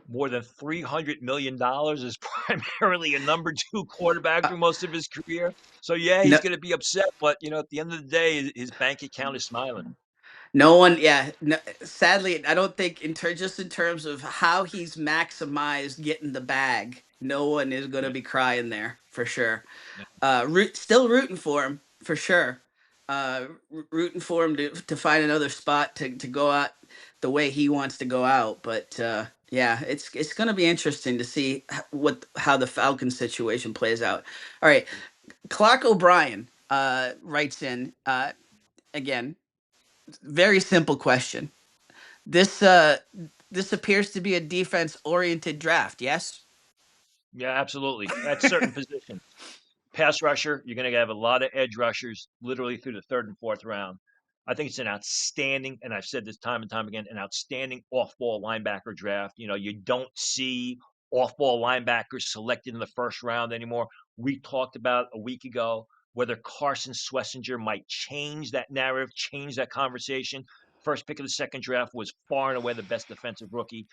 more than $300 million, is primarily a number two quarterback Uh, for most of his career. So yeah, no, he's going to be upset, but at the end of the day, his bank account is smiling. no one, yeah. No, sadly, I don't think just in terms of how he's maximized getting the bag, no one is going to Yeah, be crying there for sure. yeah. Still rooting for him for sure. Rooting for him to find another spot to go out the way he wants to go out. But yeah, it's going to be interesting to see how the Falcon situation plays out. All right, Clark O'Brien writes in again. Very simple question. This this appears to be a defense oriented draft. Yes. Yeah, absolutely. At certain positions. Pass rusher, you're going to have a lot of edge rushers literally through the third and fourth round. I think it's an outstanding, and I've said this time and time again, an outstanding off ball linebacker draft. You don't see off ball linebackers selected in the first round anymore. We talked about a week ago whether Carson Schlesinger might change that narrative, change that conversation. First pick of the second draft was far and away the best defensive rookie.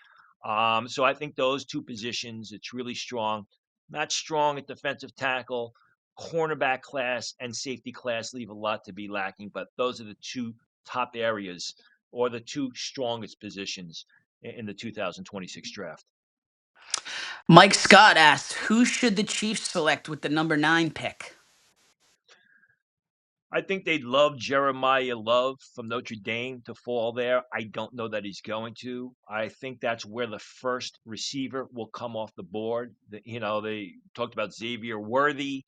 So I think those two positions, it's really strong. Not strong at defensive tackle. Cornerback class and safety class leave a lot to be lacking, but those are the two top areas or the two strongest positions in the 2026 draft. Mike Scott asked, "Who should the Chiefs select with the number 9 pick?" I think they'd love Jeremiah Love from Notre Dame to fall there. I don't know that he's going to. I think that's where the first receiver will come off the board. They talked about Xavier Worthy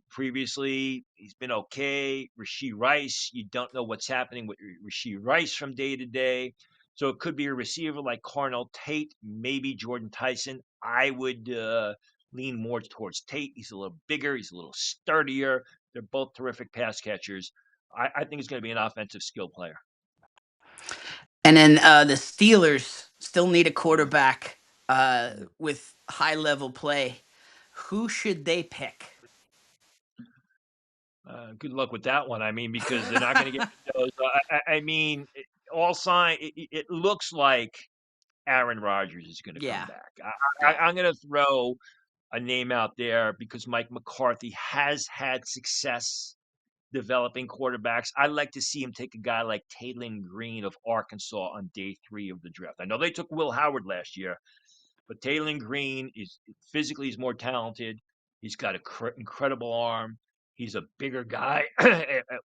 previously. He's been okay. Rasheed Rice, you don't know what's happening with Rasheed Rice from day to day. So it could be a receiver like Carnell Tate, maybe Jordan Tyson. I would lean more towards Tate. He's a little bigger, he's a little sturdier. They're both terrific pass catchers. I think he's going to be an offensive skill player. And then the Steelers still need a quarterback with high level play. Who should they pick? Good luck with that one. I mean, because they're not going to get those. I mean, all sign. It looks like Aaron Rodgers is going to come Yeah, back. yeah. I'm going to throw a name out there because Mike McCarthy has had success developing quarterbacks. I'd like to see him take a guy like Taylon Green of Arkansas on day 3 of the draft. I know they took Will Howard last year, but Taylon Green is physically he's more talented. He's got an incredible arm. He's a bigger guy.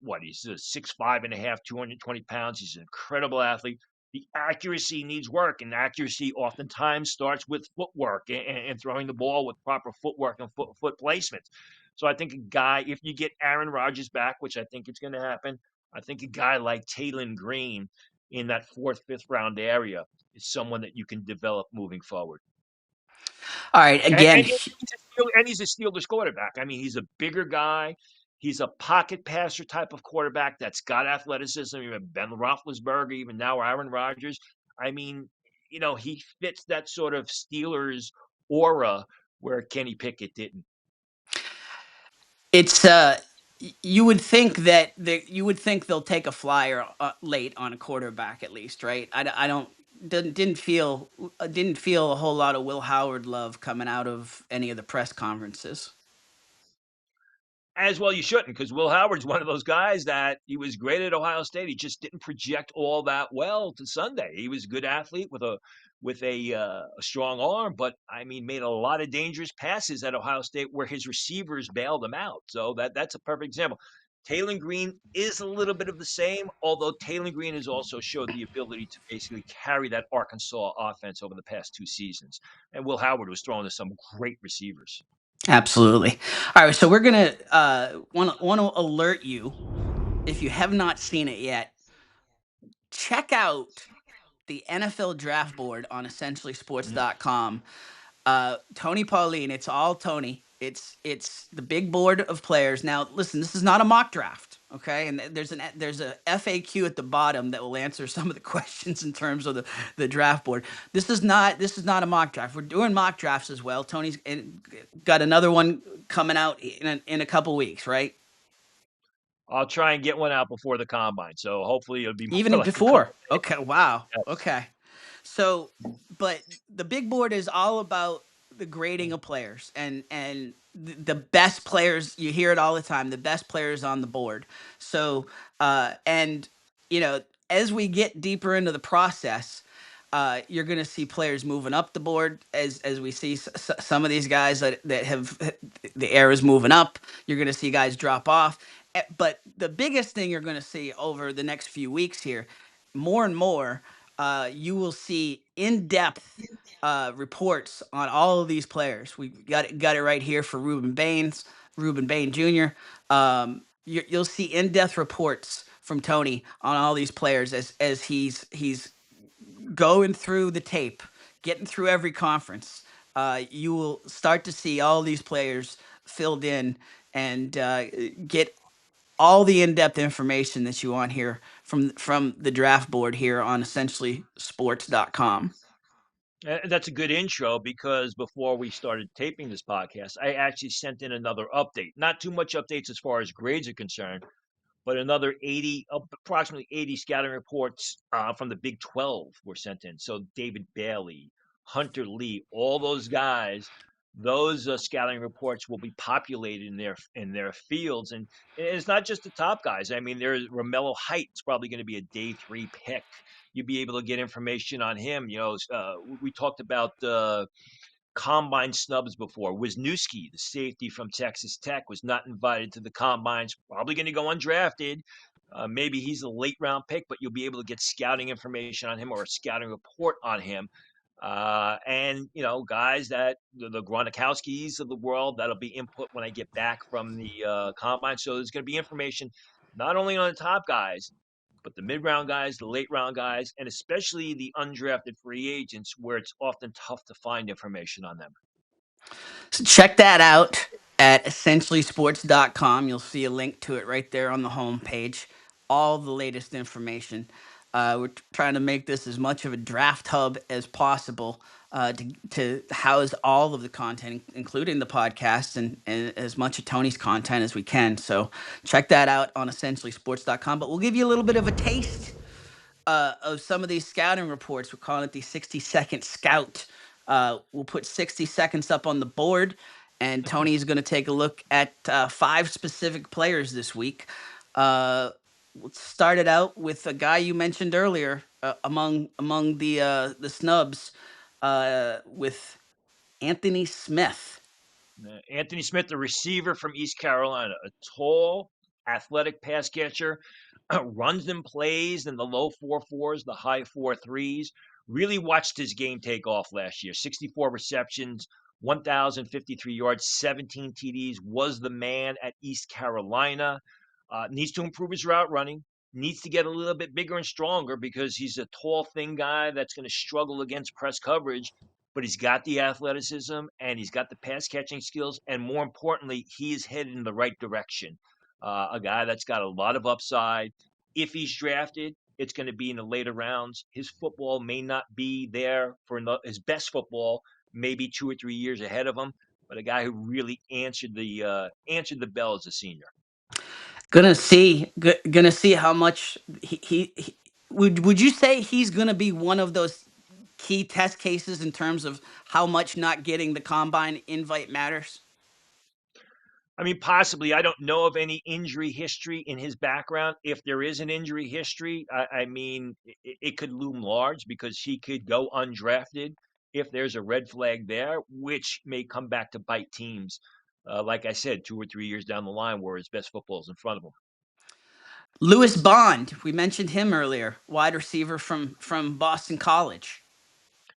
What? He's a 6'5" and a half, 220 pounds. He's an incredible athlete. The accuracy needs work, and accuracy oftentimes starts with footwork and throwing the ball with proper footwork and foot placement. So I think a guy, if you get Aaron Rodgers back, which I think it's going to happen, I think a guy like Taylon Green in that fourth, fifth round area is someone that you can develop moving forward. All right. And, Again, and, and he's a Steelers quarterback. I mean, he's a bigger guy. He's a pocket passer type of quarterback that's got athleticism. Even Ben Roethlisberger, even now Aaron Rodgers. I mean, he fits that sort of Steelers aura where Kenny Pickett didn't. it's you would think that you would think they'll take a flyer late on a quarterback at least, right? I don't didn't feel a whole lot of Will Howard love coming out of any of the press conferences. As well, you shouldn't, because Will Howard's one of those guys that he was great at Ohio State. He just didn't project all that well to Sunday. He was a good athlete with a strong arm, but I mean, made a lot of dangerous passes at Ohio State where his receivers bailed him out. So that's a perfect example. Taylor Green is a little bit of the same, although Taylor Green has also showed the ability to basically carry that Arkansas offense over the past 2 seasons. And Will Howard was throwing to some great receivers. Absolutely. All right, so we're gonna want to alert you if you have not seen it yet. Check out the NFL draft board on Mhm. EssentiallySports.com. Tony Pauline, it's all Tony. It's the big board of players. Now, listen, this is not a mock draft, okay? And there's a FAQ at the bottom that will answer some of the questions in terms of the draft board. This is not a mock draft. We're doing mock drafts as well. Tony's got another one coming out in a couple weeks, right? I'll try and get one out before the combine. So hopefully it'll be more Even like a couple before. Okay, wow. days. Okay. So, but the big board is all about the grading of players and the best players. You hear it all the time. The best players on the board. So, and you know, as we get deeper into the process, you're going to see players moving up the board as we see some of these guys that have the air is moving up. You're going to see guys drop off. But the biggest thing you're going to see over the next few weeks here, more and more, you will see in-depth reports on all of these players. We got it right here for Ruben Bain Jr. You'll see in-depth reports from Tony on all these players as he's going through the tape, getting through every conference. You will start to see all these players filled in and get all the in-depth information that you want here from the draft board here on essentiallysports.com. That's a good intro because before we started taping this podcast, I actually sent in another update. Not too much updates as far as grades are concerned, but another 80, approximately 80 scouting reports from the Big 12 were sent in. So David Bailey, Hunter Lee, all those guys, those scouting reports will be populated in their fields, and it's not just the top guys. I mean, there's Romello Height's probably going to be a day 3 pick. You'll be able to get information on him. We talked about combine snubs before. Wisniewski, the safety from Texas Tech, was not invited to the combines. Probably going to go undrafted. Maybe he's a late round pick, but you'll be able to get scouting information on him or a scouting report on him. And guys that the Gronkowskis of the world, that'll be input when I get back from the combine. So there's going to be information not only on the top guys, but the mid round guys, the late round guys, and especially the undrafted free agents, where it's often tough to find information on them. So check that out at essentiallysports.com. You'll see a link to it right there on the home page. All the latest information. We're trying to make this as much of a draft hub as possible to house all of the content, including the podcast and as much of Tony's content as we can. So check that out on essentiallysports.com. But we'll give you a little bit of a taste of some of these scouting reports. We're calling it the 60-second scout. We'll put 60 seconds up on the board, and Tony's going to take a look at 5 specific players this week. Let's start it out with a guy you mentioned earlier among the snubs with Anthony Smith. Anthony Smith, the receiver from East Carolina, a tall, athletic pass catcher, runs and plays in the low 4.4s, the high 4.3s. Really watched his game take off last year. 64 receptions, 1,053 yards, 17 TDs. Was the man at East Carolina. Needs to improve his route running. Needs to get a little bit bigger and stronger because he's a tall, thin guy that's going to struggle against press coverage. But he's got the athleticism and he's got the pass catching skills. And more importantly, he is headed in the right direction. A guy that's got a lot of upside. If he's drafted, it's going to be in the later rounds. His football may not be there for his best football, maybe 2 or 3 years ahead of him. But a guy who really answered the bell as a senior. Gonna see how much he would you say he's gonna be one of those key test cases in terms of how much not getting the combine invite matters? I mean, possibly. I don't know of any injury history in his background. If there is an injury history, I mean, it could loom large because he could go undrafted if there's a red flag there, which may come back to bite teams. Like I said, 2 or 3 years down the line where his best football is in front of him. Lewis Bond, we mentioned him earlier, wide receiver from Boston College.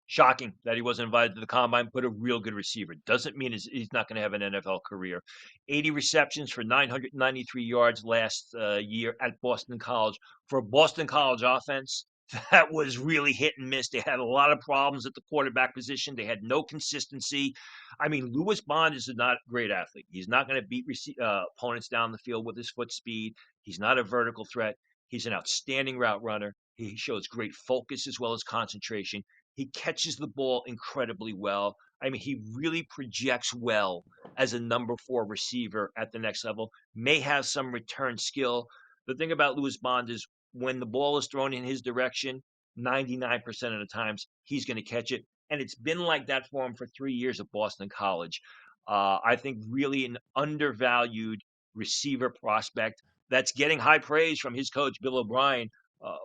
Shocking that he wasn't invited to the combine, but a real good receiver. Doesn't mean he's not going to have an NFL career. 80 receptions for 993 yards last year at Boston College. For a Boston College offense, that was really hit and miss. They had a lot of problems at the quarterback position. They had no consistency. I mean, Lewis Bond is not a great athlete. He's not going to beat opponents down the field with his foot speed. He's not a vertical threat. He's an outstanding route runner. He shows great focus as well as concentration. He catches the ball incredibly well. I mean, he really projects well as a number 4 receiver at the next level. May have some return skill. The thing about Lewis Bond is when the ball is thrown in his direction, 99% of the times he's going to catch it. And it's been like that for him for 3 years at Boston College. I think really an undervalued receiver prospect that's getting high praise from his coach, Bill O'Brien,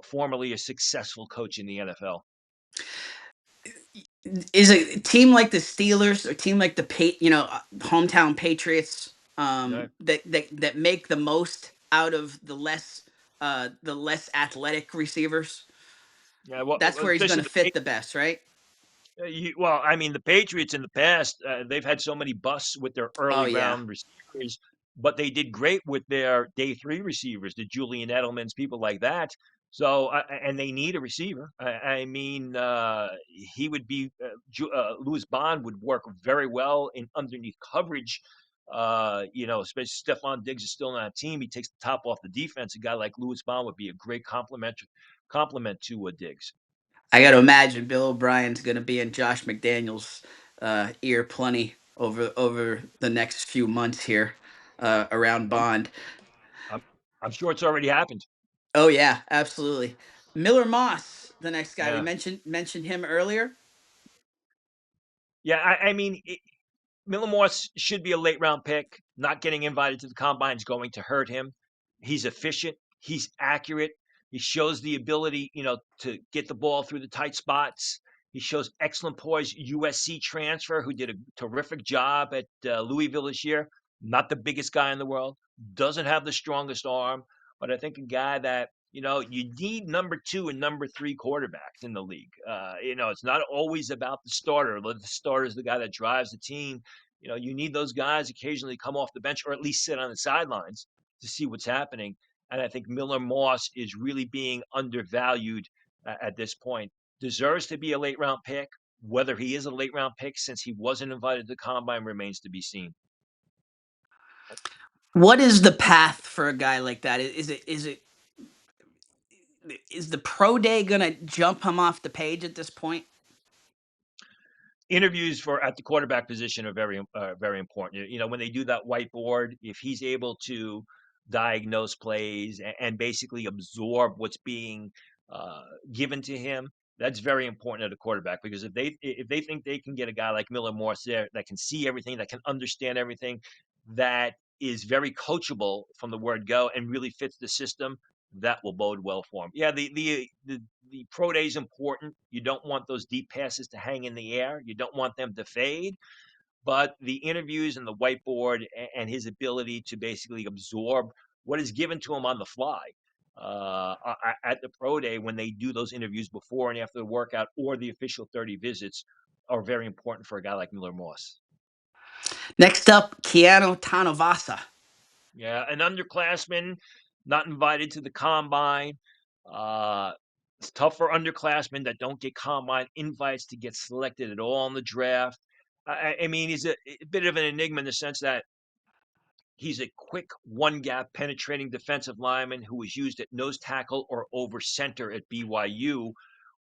formerly a successful coach in the NFL. Is a team like the Steelers or team like the hometown Patriots Right. that make the most out of the less athletic receivers? Yeah, well, That's where he's going listen, to fit the best, right? well, I mean, the Patriots in the past, they've had so many busts with their Oh early yeah, round receivers, but they did great with their day 3 receivers, the Julian Edelmans, people like that. So, and they need a receiver. I mean, he would be Louis Bond would work very well in underneath coverage. Especially Stephon Diggs is still on that team. He takes the top off the defense. A guy like Louis Bond would be a great complement to Diggs. I got to imagine Bill O'Brien's going to be in Josh McDaniels' ear plenty over the next few months here around Oh, Bond. I'm, I'm sure it's already happened. Oh yeah, absolutely. Miller Moss, the next guy we Yeah. mentioned him earlier. Yeah, I mean, Miller Morse should be a late round pick. Not getting invited to the combine is going to hurt him. He's efficient. He's accurate. He shows the ability, to get the ball through the tight spots. He shows excellent poise. USC transfer who did a terrific job at Louisville this year. Not the biggest guy in the world. Doesn't have the strongest arm, but I think a guy that you need number 2 and number 3 quarterbacks in the league. It's not always about the starter. The starter is the guy that drives the team. You need those guys occasionally come off the bench or at least sit on the sidelines to see what's happening. And I think Miller Moss is really being undervalued at this point. Deserves to be a late round pick. Whether he is a late round pick since he wasn't invited to the combine remains to be seen. What is the path for a guy like that? Is the pro day going to jump him off the page at this point? Interviews for at the quarterback position are very important. When they do that whiteboard, if he's able to diagnose plays and basically absorb what's being given to him, that's very important at a quarterback because if they think they can get a guy like Miller Morse there that can see everything, that can understand everything, that is very coachable from the word go and really fits the system, that will bode well for him. Yeah, the pro day is important. You don't want those deep passes to hang in the air. You don't want them to fade. But the interviews and the whiteboard and his ability to basically absorb what is given to him on the fly at the pro day when they do those interviews before and after the workout or the official 30 visits are very important for a guy like Miller Moss. Next up, Keanu Tanavasa. Yeah, an underclassman, not invited to the combine. It's tough for underclassmen that don't get combine invites to get selected at all in the draft. I mean, he's a bit of an enigma in the sense that he's a quick one gap penetrating defensive lineman who was used at nose tackle or over center at BYU,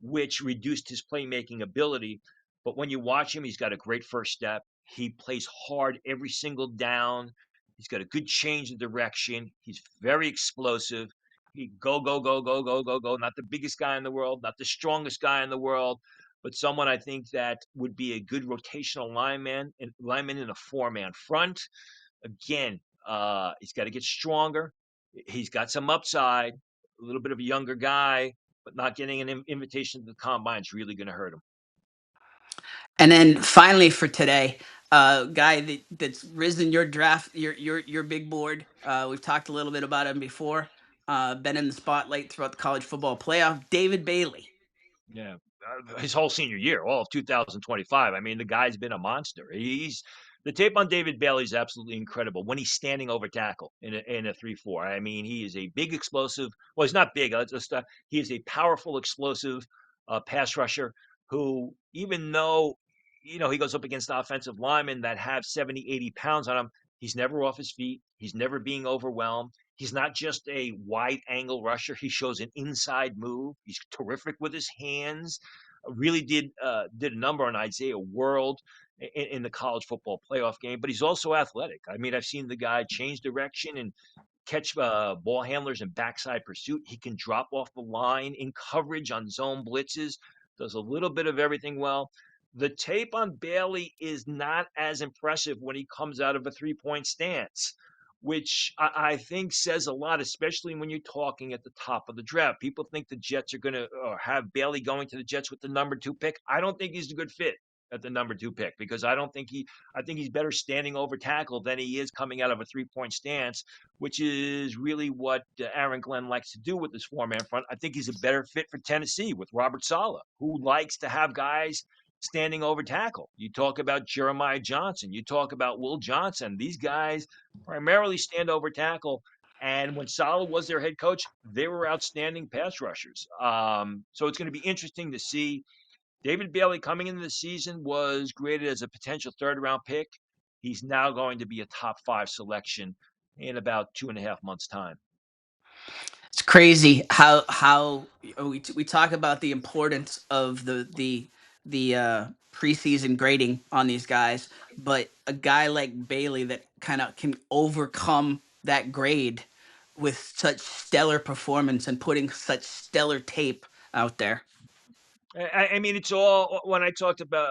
which reduced his playmaking ability. But when you watch him, he's got a great first step. He plays hard every single down. He's got a good change of direction. He's very explosive. He go, go, go, go, go, go, go. Not the biggest guy in the world, not the strongest guy in the world, but someone I think that would be a good rotational lineman in a 4-man front. Again, he's got to get stronger. He's got some upside, a little bit of a younger guy, but not getting an invitation to the combine is really going to hurt him. And then finally for today, guy that's risen your draft, your big board. We've talked a little bit about him before. been in the spotlight throughout the college football playoff. David Bailey. Yeah, his whole senior year, all of 2025. I mean, the guy's been a monster. He's the tape on David Bailey is absolutely incredible when he's standing over tackle in a 3-4. I mean, he is a big explosive. Well, he's not big. He is a powerful explosive pass rusher who, even though he goes up against offensive linemen that have 70, 80 pounds on him, he's never off his feet. He's never being overwhelmed. He's not just a wide angle rusher. He shows an inside move. He's terrific with his hands. Really did a number on Isaiah World in the college football playoff game. But he's also athletic. I mean, I've seen the guy change direction and catch ball handlers in backside pursuit. He can drop off the line in coverage on zone blitzes. Does a little bit of everything well. The tape on Bailey is not as impressive when he comes out of a 3-point stance, which I think says a lot, especially when you're talking at the top of the draft. People think the Jets are going to have Bailey going to the Jets with the number 2 pick. I don't think he's a good fit at the number 2 pick because I think he's better standing over tackle than he is coming out of a 3-point stance, which is really what Aaron Glenn likes to do with this 4-man front. I think he's a better fit for Tennessee with Robert Saleh, who likes to have guys standing over tackle. You talk about Jeremiah Johnson. You talk about Will Johnson. These guys primarily stand over tackle. And when Saleh was their head coach, they were outstanding pass rushers. So it's going to be interesting to see. David Bailey coming into the season was graded as a potential 3rd-round pick. He's now going to be a top 5 selection in about 2.5 months' time. It's crazy how we talk about the importance of the preseason grading on these guys, but a guy like Bailey that kind of can overcome that grade with such stellar performance and putting such stellar tape out there. I mean, it's all when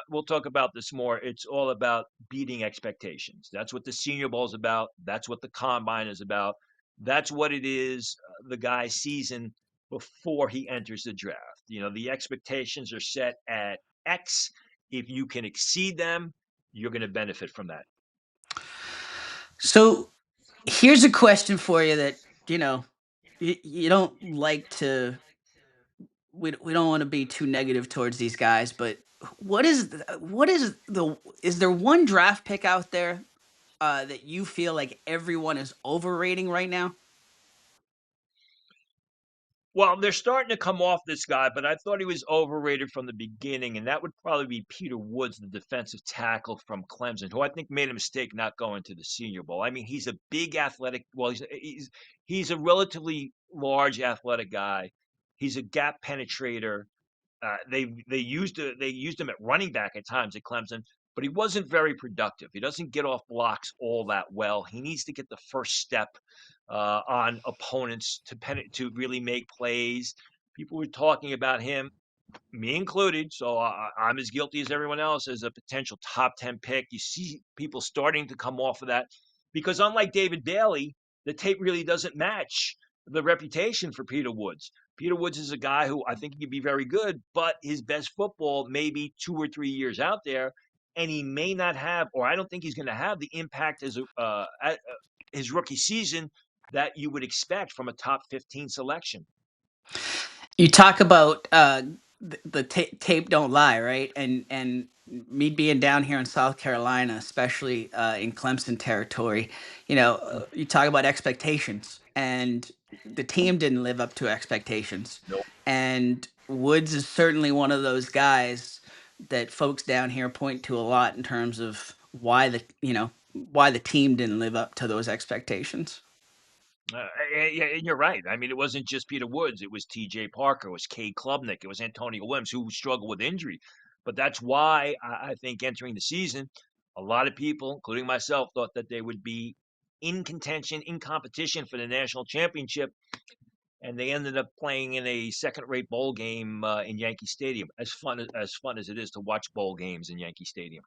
we'll talk about this more. It's all about beating expectations. That's what the Senior Bowl is about. That's what the Combine is about. That's what it is. The guy season before he enters the draft. The expectations are set at X. If you can exceed them, you're going to benefit from that. So here's a question for you that you don't like to we don't want to be too negative towards these guys, but is there one draft pick out there that you feel like everyone is overrating right now? Well, they're starting to come off this guy, but I thought he was overrated from the beginning, and that would probably be Peter Woods, the defensive tackle from Clemson, who I think made a mistake not going to the Senior Bowl. I mean, he's a big athletic. Well, he's a relatively large athletic guy. He's a gap penetrator. They used him at running back at times at Clemson, but he wasn't very productive. He doesn't get off blocks all that well. He needs to get the first step on opponents to really make plays. People were talking about him, me included. So I'm as guilty as everyone else as a potential top 10 pick. You see people starting to come off of that because unlike David Bailey, the tape really doesn't match the reputation for Peter Woods. Peter Woods is a guy who I think he could be very good, but his best football may be 2 or 3 years out there, and he may not have, or I don't think he's going to have the impact as his rookie season that you would expect from a top 15 selection. You talk about the tape don't lie, right? And me being down here in South Carolina, especially in Clemson territory, you talk about expectations, and the team didn't live up to expectations. Nope. And Woods is certainly one of those guys that folks down here point to a lot in terms of why the team didn't live up to those expectations. Yeah, and you're right. I mean, it wasn't just Peter Woods. It was T.J. Parker. It was Cade Klubnik. It was Antonio Williams, who struggled with injury. But that's why I think entering the season, a lot of people, including myself, thought that they would be in contention, in competition for the national championship, and they ended up playing in a second-rate bowl game in Yankee Stadium. As fun as it is to watch bowl games in Yankee Stadium.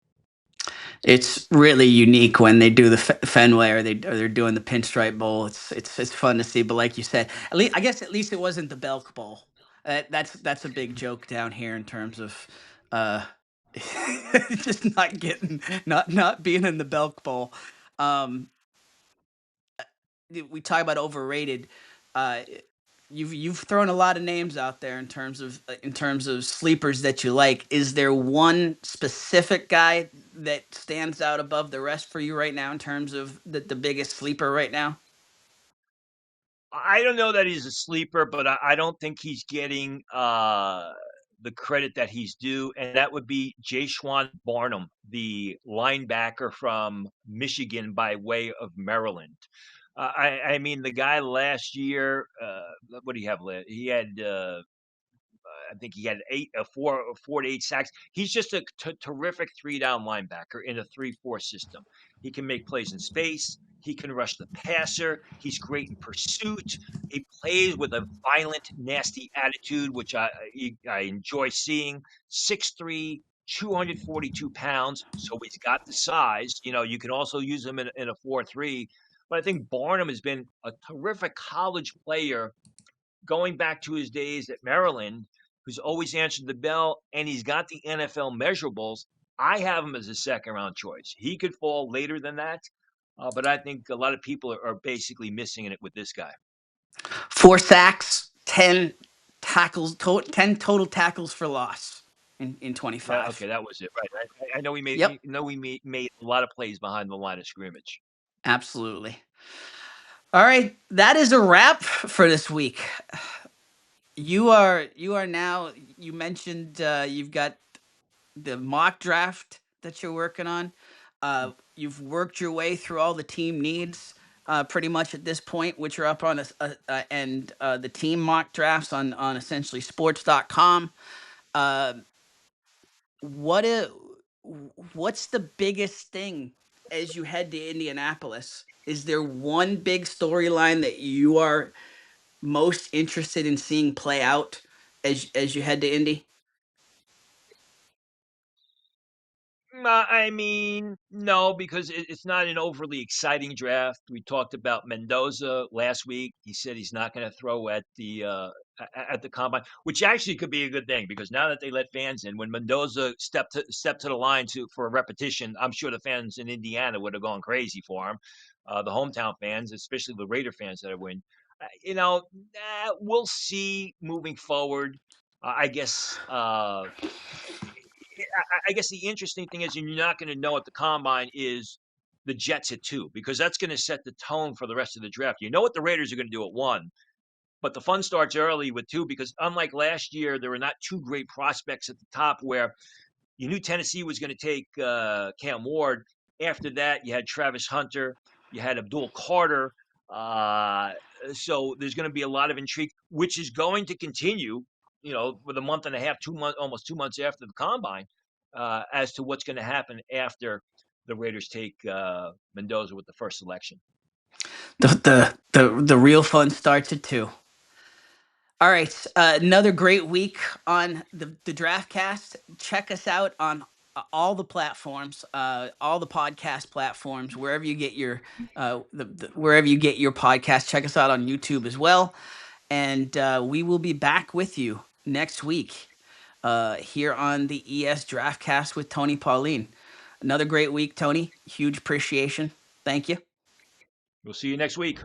It's really unique when they do the Fenway or they're doing the Pinstripe Bowl. It's fun to see. But like you said, at least it wasn't the Belk Bowl. That's a big joke down here in terms of uh, just not being in the Belk Bowl. Um, we talk about overrated. Uh, you've thrown a lot of names out there in terms of sleepers that you like. Is there one specific guy that stands out above the rest for you right now in terms of the biggest sleeper right now? I don't know that he's a sleeper, but I don't think he's getting the credit that he's due, and that would be Jayshwan Barnum, the linebacker from Michigan by way of Maryland. I mean, the guy last year, what do you have? He had I think he had four to eight sacks. He's just a terrific three down linebacker in a 3-4 system. He can make plays in space. He can rush the passer. He's great in pursuit. He plays with a violent, nasty attitude, which I enjoy seeing. 6'3", 242 pounds. So he's got the size. You know, you can also use him in a 4-3. But I think Barnum has been a terrific college player going back to his days at Maryland, who's always answered the bell, and he's got the NFL measurables. I have him as a second round choice. He could fall later than that, but I think a lot of people are basically missing it with this guy. 4 sacks, 10 total tackles for loss in Okay, 25. that was it. Right. I know Yep, made a lot of plays behind the line of scrimmage. absolutely. All right, that is a wrap for this week. You are now. You mentioned you've got the mock draft that you're working on. You've worked your way through all the team needs pretty much at this point, which are up on and the team mock drafts on EssentiallySports.com. Uh, what is, what's the biggest thing as you head to Indianapolis? Is there one big storyline that you are most interested in seeing play out as you head to Indy? I mean, no, because it's not an overly exciting draft. We talked about Mendoza last week. He said he's not going to throw at the combine, which actually could be a good thing because now that they let fans in, when Mendoza stepped to the line for a repetition, I'm sure the fans in Indiana would have gone crazy for him. The hometown fans, especially the Raider fans that are win. We'll see moving forward. I guess I guess the interesting thing is, and you're not going to know at the combine, is the Jets at 2, because that's going to set the tone for the rest of the draft. You know what the Raiders are going to do at 1, but the fun starts early with 2 because unlike last year, there were not two great prospects at the top where you knew Tennessee was going to take Cam Ward. After that, you had Travis Hunter, you had Abdul Carter. Uh, so there's going to be a lot of intrigue, which is going to continue. You know, with a month and a half, 2 months, almost 2 months after the combine, as to what's going to happen after the Raiders take Mendoza with the first selection. The real fun starts at 2. All right, another great week on the DraftCast. Check us out on all the platforms, all the podcast platforms, wherever you get your wherever you get your podcast. Check us out on YouTube as well, and we will be back with you next week here on the ES DraftCast with Tony Pauline. Another great week, Tony. Huge appreciation. Thank you. We'll see you next week.